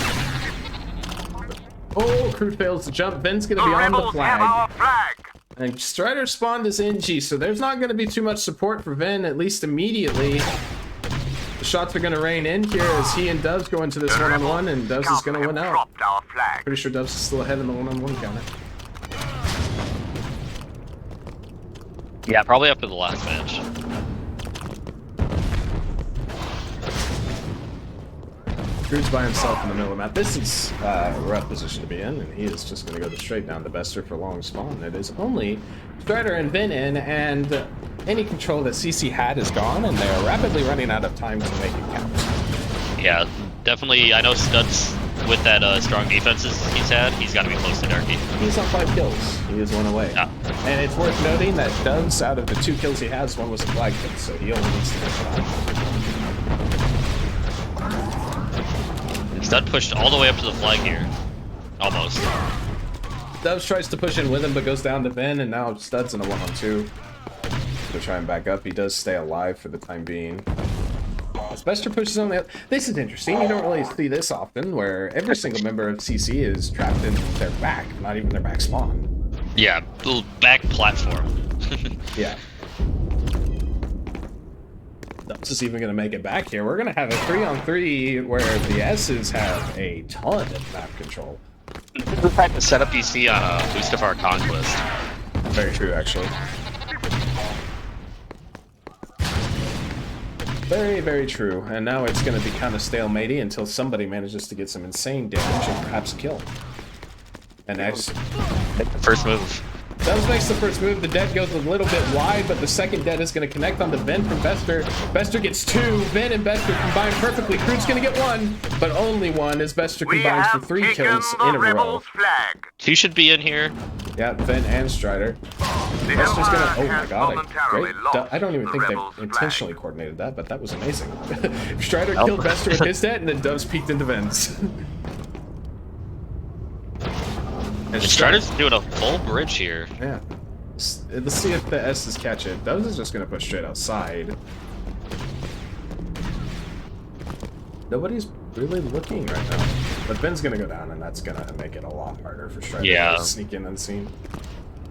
[SPEAKER 2] Oh, Crude fails to jump. Ben's going to be on the flag. And Strider spawned as NG, so there's not going to be too much support for Ven, at least immediately. The shots are going to rain in here as he and Doves go into this one-on-one, and Doves is going to win out. Pretty sure Doves is still ahead in the one-on-one counter.
[SPEAKER 5] Yeah, probably after the last match.
[SPEAKER 2] Crude's by himself in the middle of the map. This is a rough position to be in, and he is just going to go straight down to Bester for long spawn. It is only Strider and Vin in, and any control that CC had is gone, and they are rapidly running out of time to make it count.
[SPEAKER 5] Yeah, definitely. I know Stud's with that strong defenses he's had, he's got to be close to Darky.
[SPEAKER 2] He's on 5 kills. He is 1 away.
[SPEAKER 5] Yeah.
[SPEAKER 2] And it's worth noting that Doves, out of the 2 kills he has, 1 was a flag kill, so he only needs to get 5.
[SPEAKER 5] Stud pushed all the way up to the flag here. Almost.
[SPEAKER 2] Doves tries to push in with him, but goes down to Ben, and now Stud's in a 1-on-2. To try and back up. He does stay alive for the time being. As Bester pushes on the... This is interesting. You don't really see this often, where every single member of CC is trapped in their back, not even their back spawn.
[SPEAKER 5] Yeah, little back platform.
[SPEAKER 2] Yeah. Doves is even going to make it back here. We're going to have a 3-on-3 where the S's have a ton of map control.
[SPEAKER 5] The type of setup you see on Mustafar Conquest.
[SPEAKER 2] Very true, actually. Very, very true. And now it's going to be kind of stalematey until somebody manages to get some insane damage and perhaps kill. And that's...
[SPEAKER 5] First move.
[SPEAKER 2] Doves makes the first move. The dead goes a little bit wide, but the second dead is going to connect onto Ben from Bester. Bester gets 2. Ben and Bester combine perfectly. Crude's going to get 1, but only 1 as Bester combines for 3 kills in a row.
[SPEAKER 5] He should be in here.
[SPEAKER 2] Yeah, Ben and Strider. Bester's going to... Oh my god, great. I don't even think they intentionally coordinated that, but that was amazing. Strider killed Bester with his dead, and then Doves peeked into Ben's.
[SPEAKER 5] And Strider's doing a full bridge here.
[SPEAKER 2] Yeah. Let's see if the S's catch it. Doves is just going to push straight outside. Nobody's really looking right now. But Ben's going to go down, and that's going to make it a lot harder for Strider to sneak in unseen.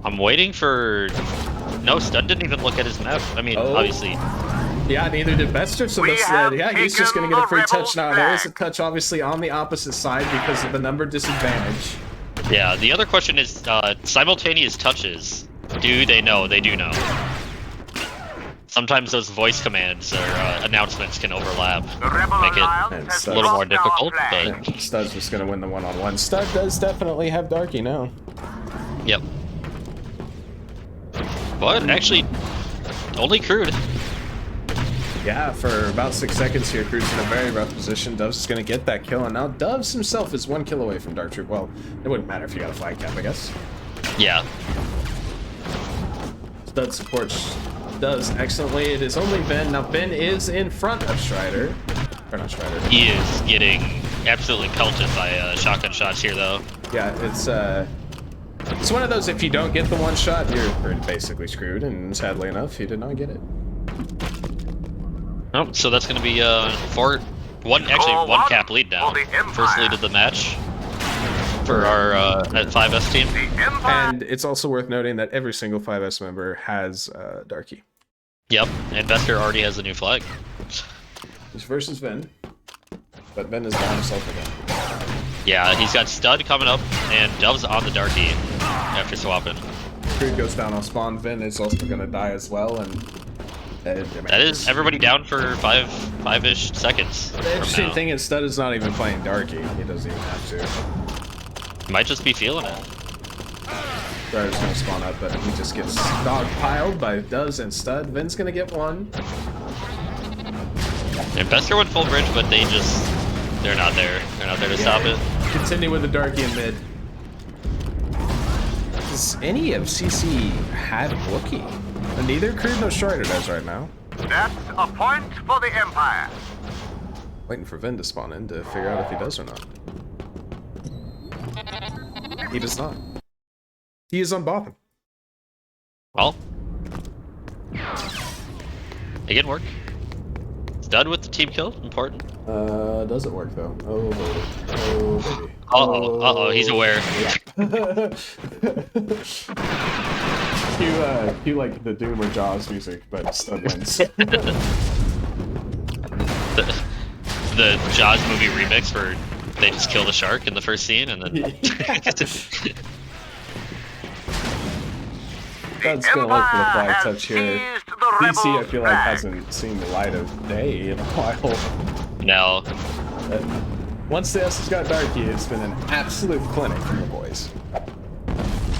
[SPEAKER 5] I'm waiting for... No, Stud didn't even look at his map. I mean, obviously...
[SPEAKER 2] Yeah, neither did Bester, so this, yeah, he's just going to get a free touch now. There is a touch, obviously, on the opposite side because of the number disadvantage.
[SPEAKER 5] Yeah, the other question is simultaneous touches. Do they know? They do know. Sometimes those voice commands or announcements can overlap, make it a little more difficult, but...
[SPEAKER 2] Yeah, Stud's just going to win the 1-on-1. Stud does definitely have Darky now.
[SPEAKER 5] Yep. But actually, only Crude.
[SPEAKER 2] Yeah, for about 6 seconds here, Crude's in a very rough position. Doves is going to get that kill, and now Doves himself is 1 kill away from Dark Troop. Well, it wouldn't matter if you got a flag cap, I guess.
[SPEAKER 5] Yeah.
[SPEAKER 2] Stud supports Doves excellently. It is only Ben. Now, Ben is in front of Strider. Or not Strider.
[SPEAKER 5] He is getting absolutely pelted by shotgun shots here, though.
[SPEAKER 2] Yeah, it's one of those, if you don't get the 1 shot, you're basically screwed, and sadly enough, he did not get it.
[SPEAKER 5] Oh, so that's going to be one cap lead now. First lead of the match for our at 5S team.
[SPEAKER 2] And it's also worth noting that every single 5S member has Darky.
[SPEAKER 5] Yep, and Bester already has a new flag.
[SPEAKER 2] He's versus Ven, but Ven is by himself again.
[SPEAKER 5] Yeah, he's got Stud coming up, and Dove's on the Darky after swapping.
[SPEAKER 2] Crude goes down on spawn. Ven is also going to die as well, and
[SPEAKER 5] that is everybody down for five-ish seconds.
[SPEAKER 2] The interesting thing is Stud is not even playing Darky. He doesn't even have to.
[SPEAKER 5] Might just be feeling it.
[SPEAKER 2] Strider's going to spawn up, but he just gets dogpiled by Doves and Stud. Ven's going to get 1.
[SPEAKER 5] And Bester went full bridge, but they're not there. They're not there to stop it.
[SPEAKER 2] Continue with the Darky in mid. Does any of CC have Wookiee? Neither Crude nor Strider does right now.
[SPEAKER 6] That's a point for the Empire.
[SPEAKER 2] Waiting for Ven to spawn in to figure out if he does or not. He does not. He is unbopping.
[SPEAKER 5] Well, it can work. Stud with the team kill, important.
[SPEAKER 2] Does it work though? Oh baby. Oh baby.
[SPEAKER 5] Uh-oh, he's aware.
[SPEAKER 2] Cue like the Doom or Jaws music, but Stud wins.
[SPEAKER 5] the Jaws movie remix where they just kill the shark in the first scene and then...
[SPEAKER 2] Stud's gonna look for the flag touch here. BC, I feel like, hasn't seen the light of day in a while.
[SPEAKER 5] No.
[SPEAKER 2] Once the S has got Darky, it's been an absolute clinic for the boys.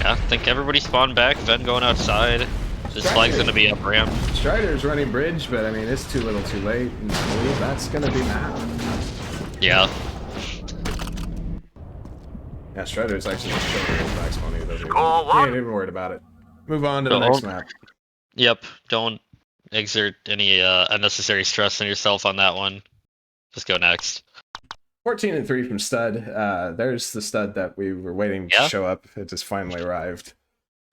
[SPEAKER 5] Yeah, I think everybody spawned back, Ven going outside. This flag's gonna be up ramp.
[SPEAKER 2] Strider's running bridge, but I mean, it's too little too late. And I believe that's gonna be map.
[SPEAKER 5] Yeah.
[SPEAKER 2] Yeah, Strider's actually just killing the back spawning. He
[SPEAKER 6] Score one.
[SPEAKER 2] ain't even worried about it. Move on to the
[SPEAKER 5] Don't-
[SPEAKER 2] next map.
[SPEAKER 5] Yep. Don't exert any unnecessary stress on yourself on that one. Just go next.
[SPEAKER 2] 14-3 from Stud. There's the Stud that we were waiting to
[SPEAKER 5] Yeah.
[SPEAKER 2] show up. It just finally arrived.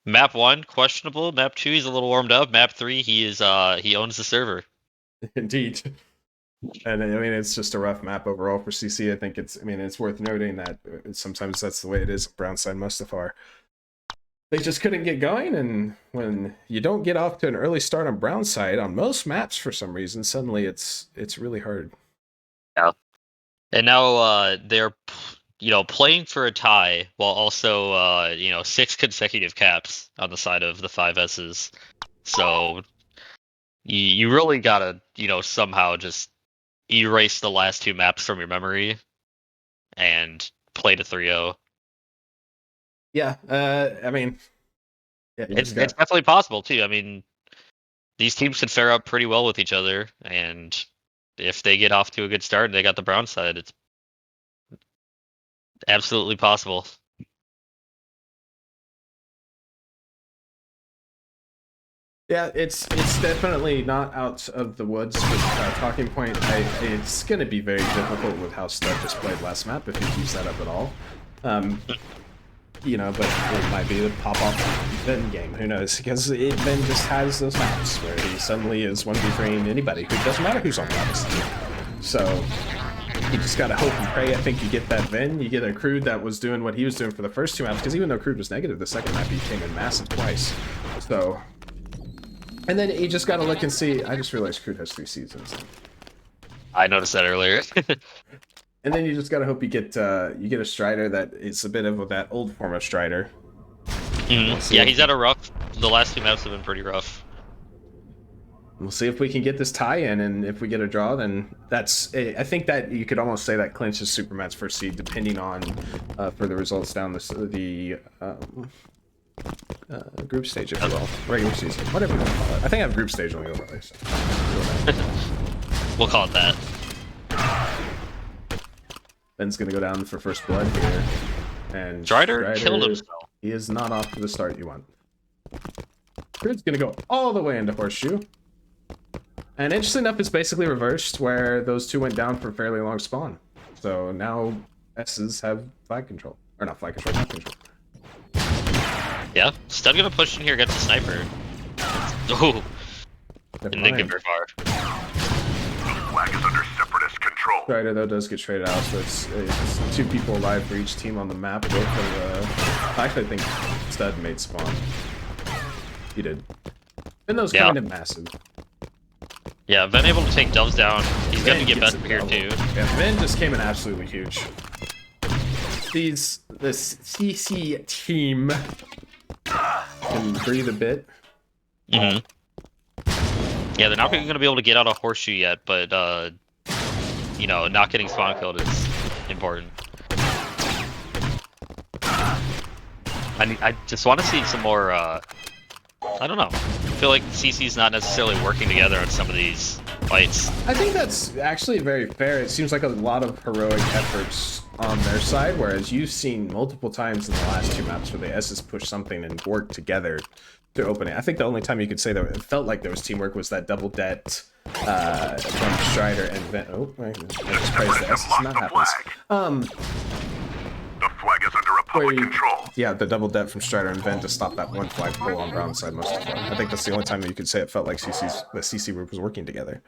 [SPEAKER 5] Map 1, questionable. Map 2, he's a little warmed up. Map 3, he owns the server.
[SPEAKER 2] Indeed. And I mean, it's just a rough map overall for CC. I think it's worth noting that sometimes that's the way it is. Brownside Mustafar. They just couldn't get going, and when you don't get off to an early start on Brownside on most maps for some reason, suddenly it's really hard.
[SPEAKER 5] Yeah. And now they're playing for a tie while also 6 consecutive caps on the side of the 5S's. So you really gotta somehow just erase the last 2 maps from your memory and play to 3-0.
[SPEAKER 2] Yeah, I mean, yeah,
[SPEAKER 5] It's definitely possible too. I mean, these teams could fare up pretty well with each other, and if they get off to a good start and they got the brown side, it's absolutely possible.
[SPEAKER 2] Yeah, it's definitely not out of the woods with Talking Point. It's going to be very difficult with how Stud just played last map if he keeps that up at all. But it might be the pop-off Ven game. Who knows? Because Ven just has those maps where he suddenly is 1v3ing anybody. It doesn't matter who's on the other side. So you just gotta hope and pray. I think you get that Ven, you get a Crude that was doing what he was doing for the first 2 maps. Because even though Crude was negative, the second map he came in massive twice. So. And then you just gotta look and see. I just realized Crude has 3 seasons.
[SPEAKER 5] I noticed that earlier.
[SPEAKER 2] And then you just gotta hope you get a Strider that is a bit of that old form of Strider.
[SPEAKER 5] Yeah, he's had a rough. The last 2 maps have been pretty rough.
[SPEAKER 2] We'll see if we can get this tie in, and if we get a draw, then that's. I think that you could almost say that clinches Supermat's first seed, depending on for the results down the group stage, if you will, regular season, whatever you want to call it. I think I have group stage on the overlay. So.
[SPEAKER 5] We'll call it that.
[SPEAKER 2] Ben's gonna go down for first blood here, and
[SPEAKER 5] Strider killed himself.
[SPEAKER 2] He is not off to the start you want. Crude's gonna go all the way into Horseshoe, and interesting enough, it's basically reversed where those 2 went down for a fairly long spawn. So now S's have flag control, or not flag control, map control.
[SPEAKER 5] Yeah, Stud gonna push in here against the sniper. Oh, didn't get very far.
[SPEAKER 6] Flag is under separatist control.
[SPEAKER 2] Strider though does get traded out, so it's 2 people alive for each team on the map. Both of actually, I think Stud made spawn. He did. And those kind of massive.
[SPEAKER 5] Yeah, Ven able to take Doves down. He's gonna get better here too.
[SPEAKER 2] Yeah, Ven just came in absolutely huge. This CC team can breathe a bit.
[SPEAKER 5] Yeah, they're not going to be able to get out of Horseshoe yet, but not getting spawn killed is important. I just want to see some more. I don't know. I feel like CC's not necessarily working together on some of these fights.
[SPEAKER 2] I think that's actually very fair. It seems like a lot of heroic efforts on their side, whereas you've seen multiple times in the last 2 maps where the S's push something and work together to open it. I think the only time you could say that it felt like there was teamwork was that double det from Strider and Ven. Oh, I just praised the S's, not happens.
[SPEAKER 6] The flag is under Republic control.
[SPEAKER 2] Yeah, the double det from Strider and Ven to stop that 1 flag pull on brown side most of the time. I think that's the only time that you could say it felt like the CC group was working together.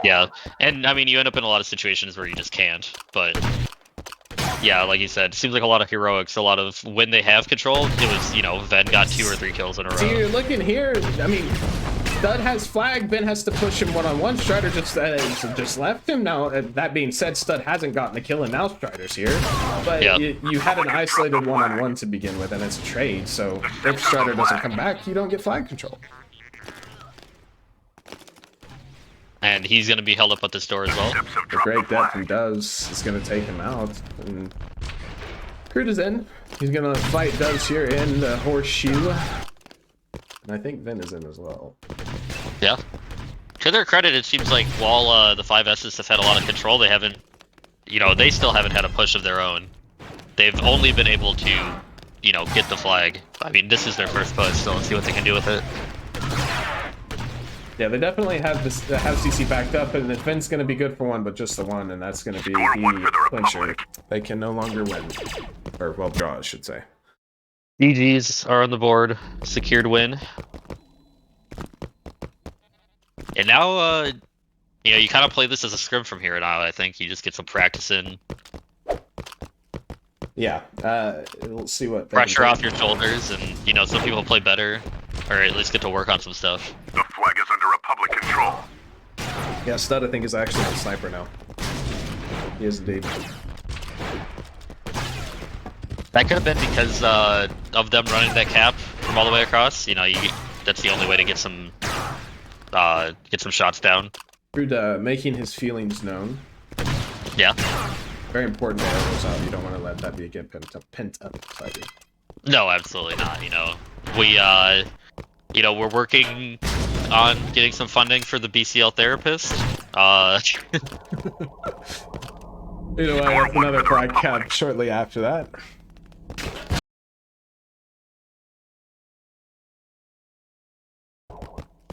[SPEAKER 5] Yeah, and I mean, you end up in a lot of situations where you just can't, but yeah, like you said, it seems like a lot of heroics, a lot of when they have control, it was, Ven got 2 or 3 kills in a row.
[SPEAKER 2] See, you're looking here, I mean, Stud has flag, Ben has to push him one-on-one, Strider just left him. Now, that being said, Stud hasn't gotten a kill, and now Strider's here. But you had an isolated one-on-one to begin with, and it's a trade, so if Strider doesn't come back, you don't get flag control.
[SPEAKER 5] And he's going to be held up at this door as well.
[SPEAKER 2] The great depth he does is going to take him out. And Crude is in. He's going to fight Doves here in the Horseshoe. And I think Ven is in as well.
[SPEAKER 5] Yeah. To their credit, it seems like while the 5S's have had a lot of control, they haven't, they still haven't had a push of their own. they've only been able to, get the flag. I mean, this is their first push, so let's see what they can do with it.
[SPEAKER 2] Yeah, they definitely have this have CC backed up, and if Vin's gonna be good for one, but just the one, and that's gonna be the clincher. They can no longer win, or well, draw, I should say.
[SPEAKER 5] GGs are on the board, secured win, and now you kind of play this as a scrim from here on out. I think you just get some practice in,
[SPEAKER 2] Yeah, we'll see what
[SPEAKER 5] pressure off your shoulders, and some people play better, or at least get to work on some stuff.
[SPEAKER 6] The flag is under Republic control.
[SPEAKER 2] Yeah, Stud I think is actually a sniper now. He is indeed.
[SPEAKER 5] That could have been because of them running that cap from all the way across. That's the only way to get some shots down.
[SPEAKER 2] Crude making his feelings known.
[SPEAKER 5] Yeah.
[SPEAKER 2] Very important to air those out. You don't want to let that be again pent up by you.
[SPEAKER 5] No, absolutely not. We're working on getting some funding for the BCL therapist.
[SPEAKER 2] I have another flag cap shortly after that.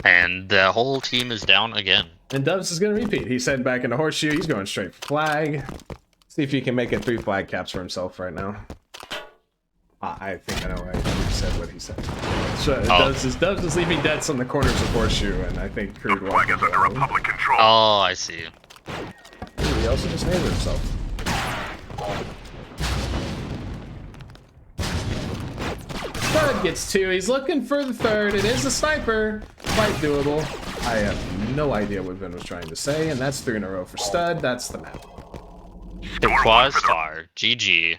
[SPEAKER 5] And the whole team is down again.
[SPEAKER 2] And Dubs is going to repeat. He said back in the horseshoe, he's going straight flag. See if he can make it 3 flag caps for himself right now. I think I know why he said what he said. So Dubs is leaving debts on the corners of horseshoe, and I think Crude
[SPEAKER 6] The flag is under Republic control.
[SPEAKER 5] Oh, I see.
[SPEAKER 2] He also just named himself. Stud gets 2. He's looking for the 3rd. It is a sniper. Quite doable. I have no idea what Vin was trying to say, and that's 3 in a row for Stud. That's the map.
[SPEAKER 5] Quaz Star. GG.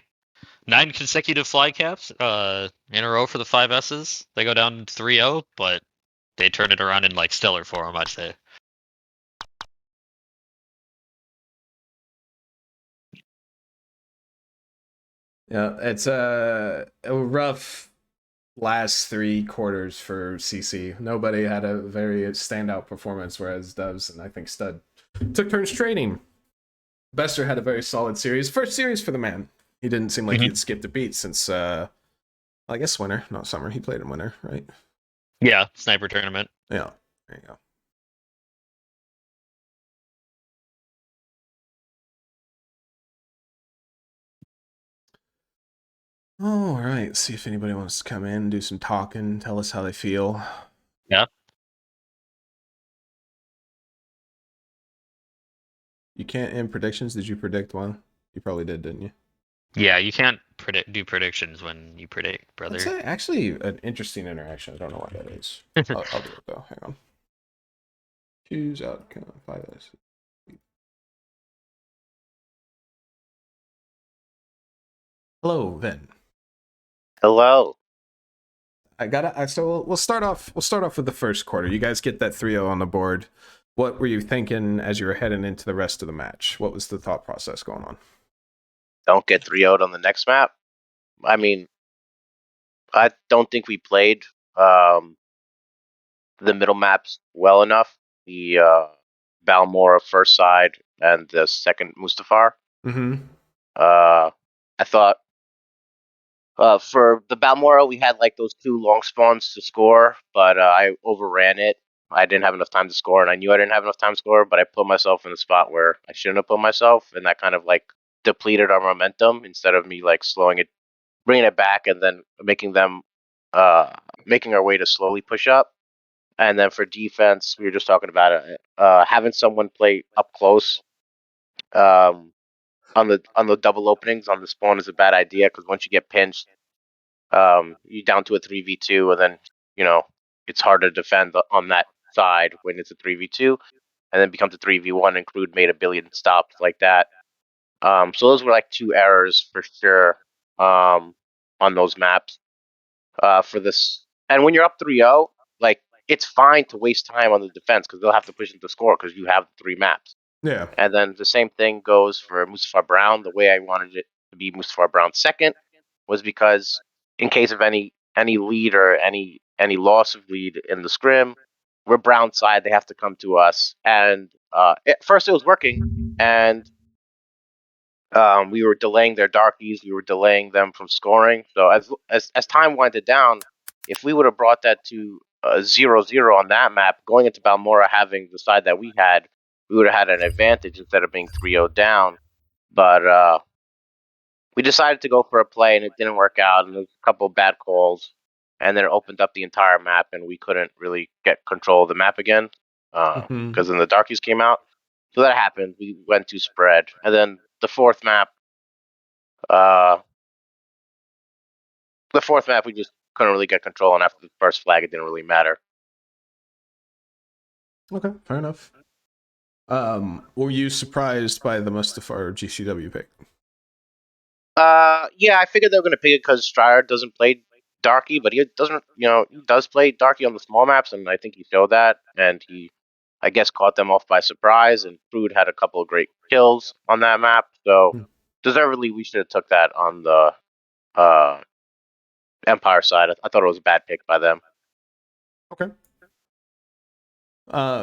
[SPEAKER 5] 9 consecutive fly caps in a row for the 5S's. They go down 3-0, but they turn it around in stellar form, I'd say.
[SPEAKER 2] Yeah, it's a rough last 3 quarters for CC. Nobody had a very standout performance, whereas Dubs and I think Stud took turns trading. Bester had a very solid series. First series for the man. He didn't seem like he'd skipped a beat since, I guess winter, not summer. He played in winter, right?
[SPEAKER 5] Yeah, sniper tournament.
[SPEAKER 2] Yeah, there you go. All right, see if anybody wants to come in, do some talking, tell us how they feel.
[SPEAKER 5] Yeah.
[SPEAKER 2] You can't end predictions. Did you predict one? You probably did, didn't you?
[SPEAKER 5] Yeah, you can't do predictions when you predict, brother.
[SPEAKER 2] That's actually an interesting interaction. I don't know why that is. I'll do it though. Hang on. Choose outcome 5S. Hello, Vin.
[SPEAKER 4] Hello.
[SPEAKER 2] So we'll start off with the first quarter. You guys get that 3-0 on the board. What were you thinking as you were heading into the rest of the match? What was the thought process going on?
[SPEAKER 4] Don't get 3-0'd on the next map. I mean, I don't think we played the middle maps well enough. The Balmora first side and the second Mustafar.
[SPEAKER 2] Mm-hmm.
[SPEAKER 4] I thought for the Balmora we had those 2 long spawns to score, but I overran it. I didn't have enough time to score, and I knew I didn't have enough time to score, but I put myself in the spot where I shouldn't have put myself, and that kind of depleted our momentum instead of me slowing it, bringing it back, and then making our way to slowly push up. And then for defense, we were just talking about it. Having someone play up close on the double openings on the spawn is a bad idea, because once you get pinched, you're down to a 3v2, and then it's hard to defend on that side when it's a 3v2, and then becomes a 3v1, and Crude made a billion stops like that. So those were 2 errors for sure on those maps. For this, and when you're up 3-0, it's fine to waste time on the defense, because they'll have to push into score because you have 3 maps.
[SPEAKER 2] Yeah.
[SPEAKER 4] And then the same thing goes for Mustafar Brown. The way I wanted it to be Mustafar Brown second was because in case of any lead or any loss of lead in the scrim, we're Brown side. They have to come to us. And at first it was working, and We were delaying their darkies. We were delaying them from scoring. So as time winded down, if we would have brought that to 0-0 on that map, going into Balmora having the side that we had, we would have had an advantage instead of being 3-0 down. But we decided to go for a play, and it didn't work out. And there was a couple of bad calls, and then it opened up the entire map, and we couldn't really get control of the map again because then the darkies came out. So that happened. We went to spread, and then the fourth map. The fourth map, we just couldn't really get control, and after the first flag, it didn't really matter.
[SPEAKER 2] Okay, fair enough. Were you surprised by the Mustafar GCW pick?
[SPEAKER 4] Yeah, I figured they were going to pick it because Strider doesn't play Darky, but he doesn't, he does play Darky on the small maps, and I think he showed that, and he, I guess, caught them off by surprise, and Food had a couple of great kills on that map, so deservedly, we should have took that on the Empire side. I thought it was a bad pick by them.
[SPEAKER 2] Okay.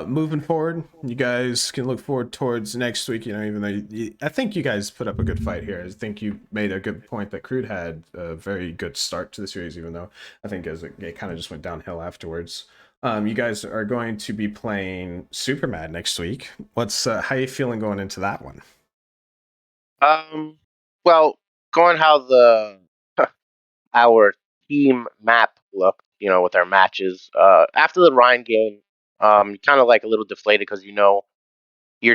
[SPEAKER 2] Moving forward, you guys can look forward towards next week. Even though I think you guys put up a good fight here. I think you made a good point that Crude had a very good start to the series, even though I think as it kind of just went downhill afterwards. You guys are going to be playing Super Mad next week. How you feeling going into that one?
[SPEAKER 4] Well, going how the our team map looked, with our matches. After the Ryan game, kind of like a little deflated because your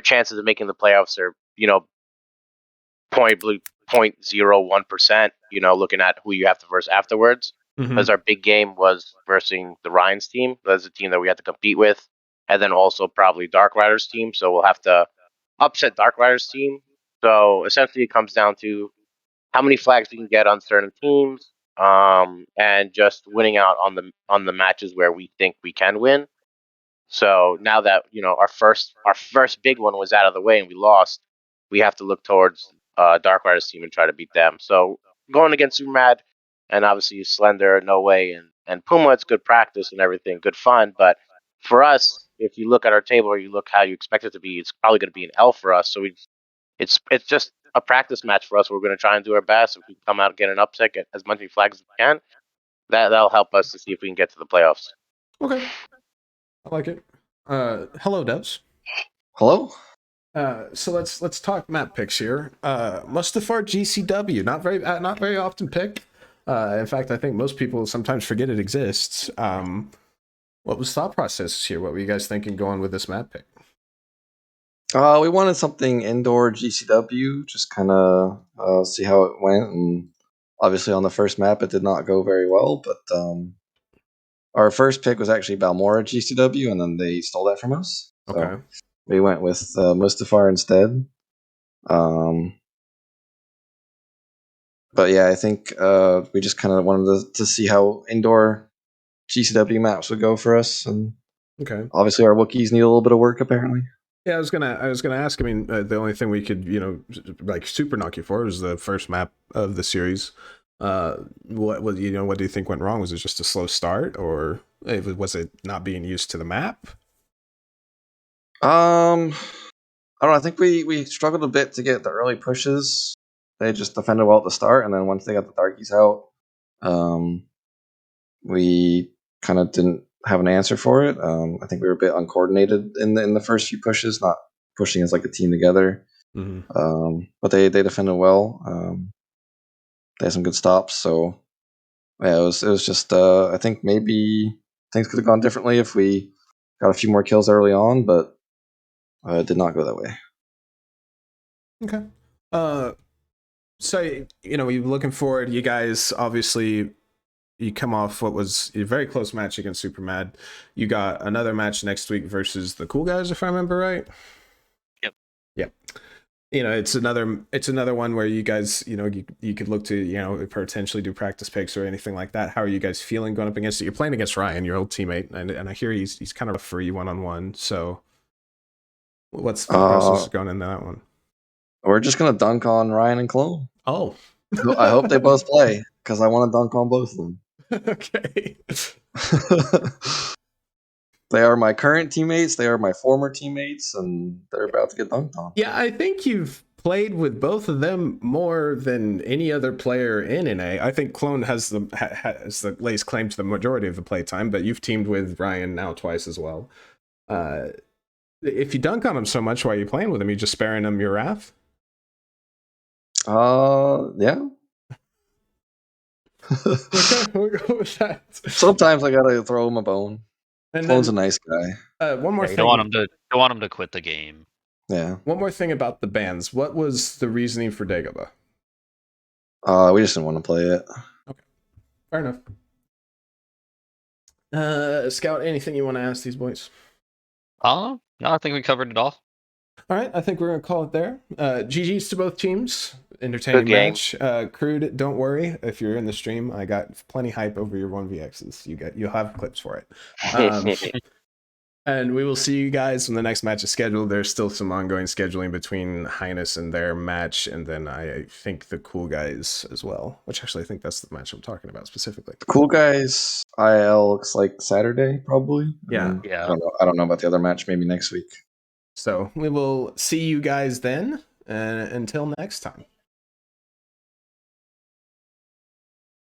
[SPEAKER 4] chances of making the playoffs are 0.01%. Looking at who you have to verse afterwards, because our big game was versing the Ryan's team. That's a team that we had to compete with, and then also probably Dark Rider's team. So we'll have to upset Dark Rider's team. So essentially, it comes down to how many flags we can get on certain teams, and just winning out on the matches where we think we can win. So now that our first big one was out of the way and we lost, we have to look towards Dark Rider's team and try to beat them. So going against Supermad and obviously Slender, No Way, and Puma, it's good practice and everything, good fun. But for us, if you look at our table or you look how you expect it to be, it's probably going to be an L for us. So it's just a practice match for us. We're going to try and do our best. If we come out and get an upset, get as many flags as we can, that'll help us to see if we can get to the playoffs.
[SPEAKER 2] Okay, I like it. Hello, Devs.
[SPEAKER 3] Hello.
[SPEAKER 2] So let's talk map picks here. Mustafar GCW, not very often picked. In fact, I think most people sometimes forget it exists. What was thought process here? What were you guys thinking going with this map pick?
[SPEAKER 3] We wanted something indoor GCW, just kind of see how it went, and obviously on the first map it did not go very well, but our first pick was actually Balmora GCW, and then they stole that from us. So
[SPEAKER 2] Okay.
[SPEAKER 3] we went with Mustafar instead. But yeah, I think we just kind of wanted to see how indoor GCW maps would go for us, and
[SPEAKER 2] Okay.
[SPEAKER 3] obviously our Wookiees need a little bit of work apparently.
[SPEAKER 2] Yeah, I was gonna ask. I mean, the only thing we could like super knock you for was the first map of the series. What do you think went wrong? Was it just a slow start, or was it not being used to the map?
[SPEAKER 3] I don't know. I think we struggled a bit to get the early pushes. They just defended well at the start, and then once they got the darkies out, we kind of didn't have an answer for it. I think we were a bit uncoordinated in the first few pushes, not pushing as like a team together. But they defended well. They had some good stops, so yeah, it was just I think maybe things could have gone differently if we got a few more kills early on, but it did not go that way.
[SPEAKER 2] Okay. So you're looking forward. You guys obviously you come off what was a very close match against Super Mad. You got another match next week versus the Cool Guys, if I remember right. Yep. It's another one where you guys, you could look to, potentially do practice picks or anything like that. How are you guys feeling going up against it? You're playing against Ryan, your old teammate, and I hear he's kind of rough for you one-on-one. So what's the process going into that one?
[SPEAKER 3] We're just gonna dunk on Ryan and Clone.
[SPEAKER 2] Oh.
[SPEAKER 3] I hope they both play because I want to dunk on both of them.
[SPEAKER 2] Okay.
[SPEAKER 3] They are my current teammates. They are my former teammates, and they're about to get dunked on.
[SPEAKER 2] Yeah, I think you've played with both of them more than any other player in NA. I think Clone has the lays claim to the majority of the playtime, but you've teamed with Ryan now twice as well. If you dunk on him so much, why are you playing with him? You just sparing him your wrath?
[SPEAKER 3] Yeah.
[SPEAKER 2] Okay, we'll go with that.
[SPEAKER 3] Sometimes I gotta throw him a bone.
[SPEAKER 2] And
[SPEAKER 3] Clone's a
[SPEAKER 2] then,
[SPEAKER 3] nice guy.
[SPEAKER 2] one more
[SPEAKER 5] You
[SPEAKER 2] thing.
[SPEAKER 5] don't want him to quit the game.
[SPEAKER 3] Yeah.
[SPEAKER 2] One more thing about the bans. What was the reasoning for Dagobah?
[SPEAKER 3] We just didn't want to play it.
[SPEAKER 2] Okay, fair enough. Scout, anything you want to ask these boys?
[SPEAKER 5] No, I think we covered it all.
[SPEAKER 2] All right, I think we're gonna call it there. GG's to both teams. Entertaining
[SPEAKER 4] Good game.
[SPEAKER 2] match. Crude, don't worry if you're in the stream. I got plenty hype over your 1vx's. You'll have clips for it. And we will see you guys when the next match is scheduled. There's still some ongoing scheduling between Highness and their match, and then I think the Cool Guys as well. Which actually I think that's the match I'm talking about specifically.
[SPEAKER 3] Cool Guys IL looks like Saturday, probably.
[SPEAKER 2] Yeah.
[SPEAKER 5] Yeah.
[SPEAKER 3] I don't know about the other match. Maybe next week.
[SPEAKER 2] So we will see you guys then. And until next time.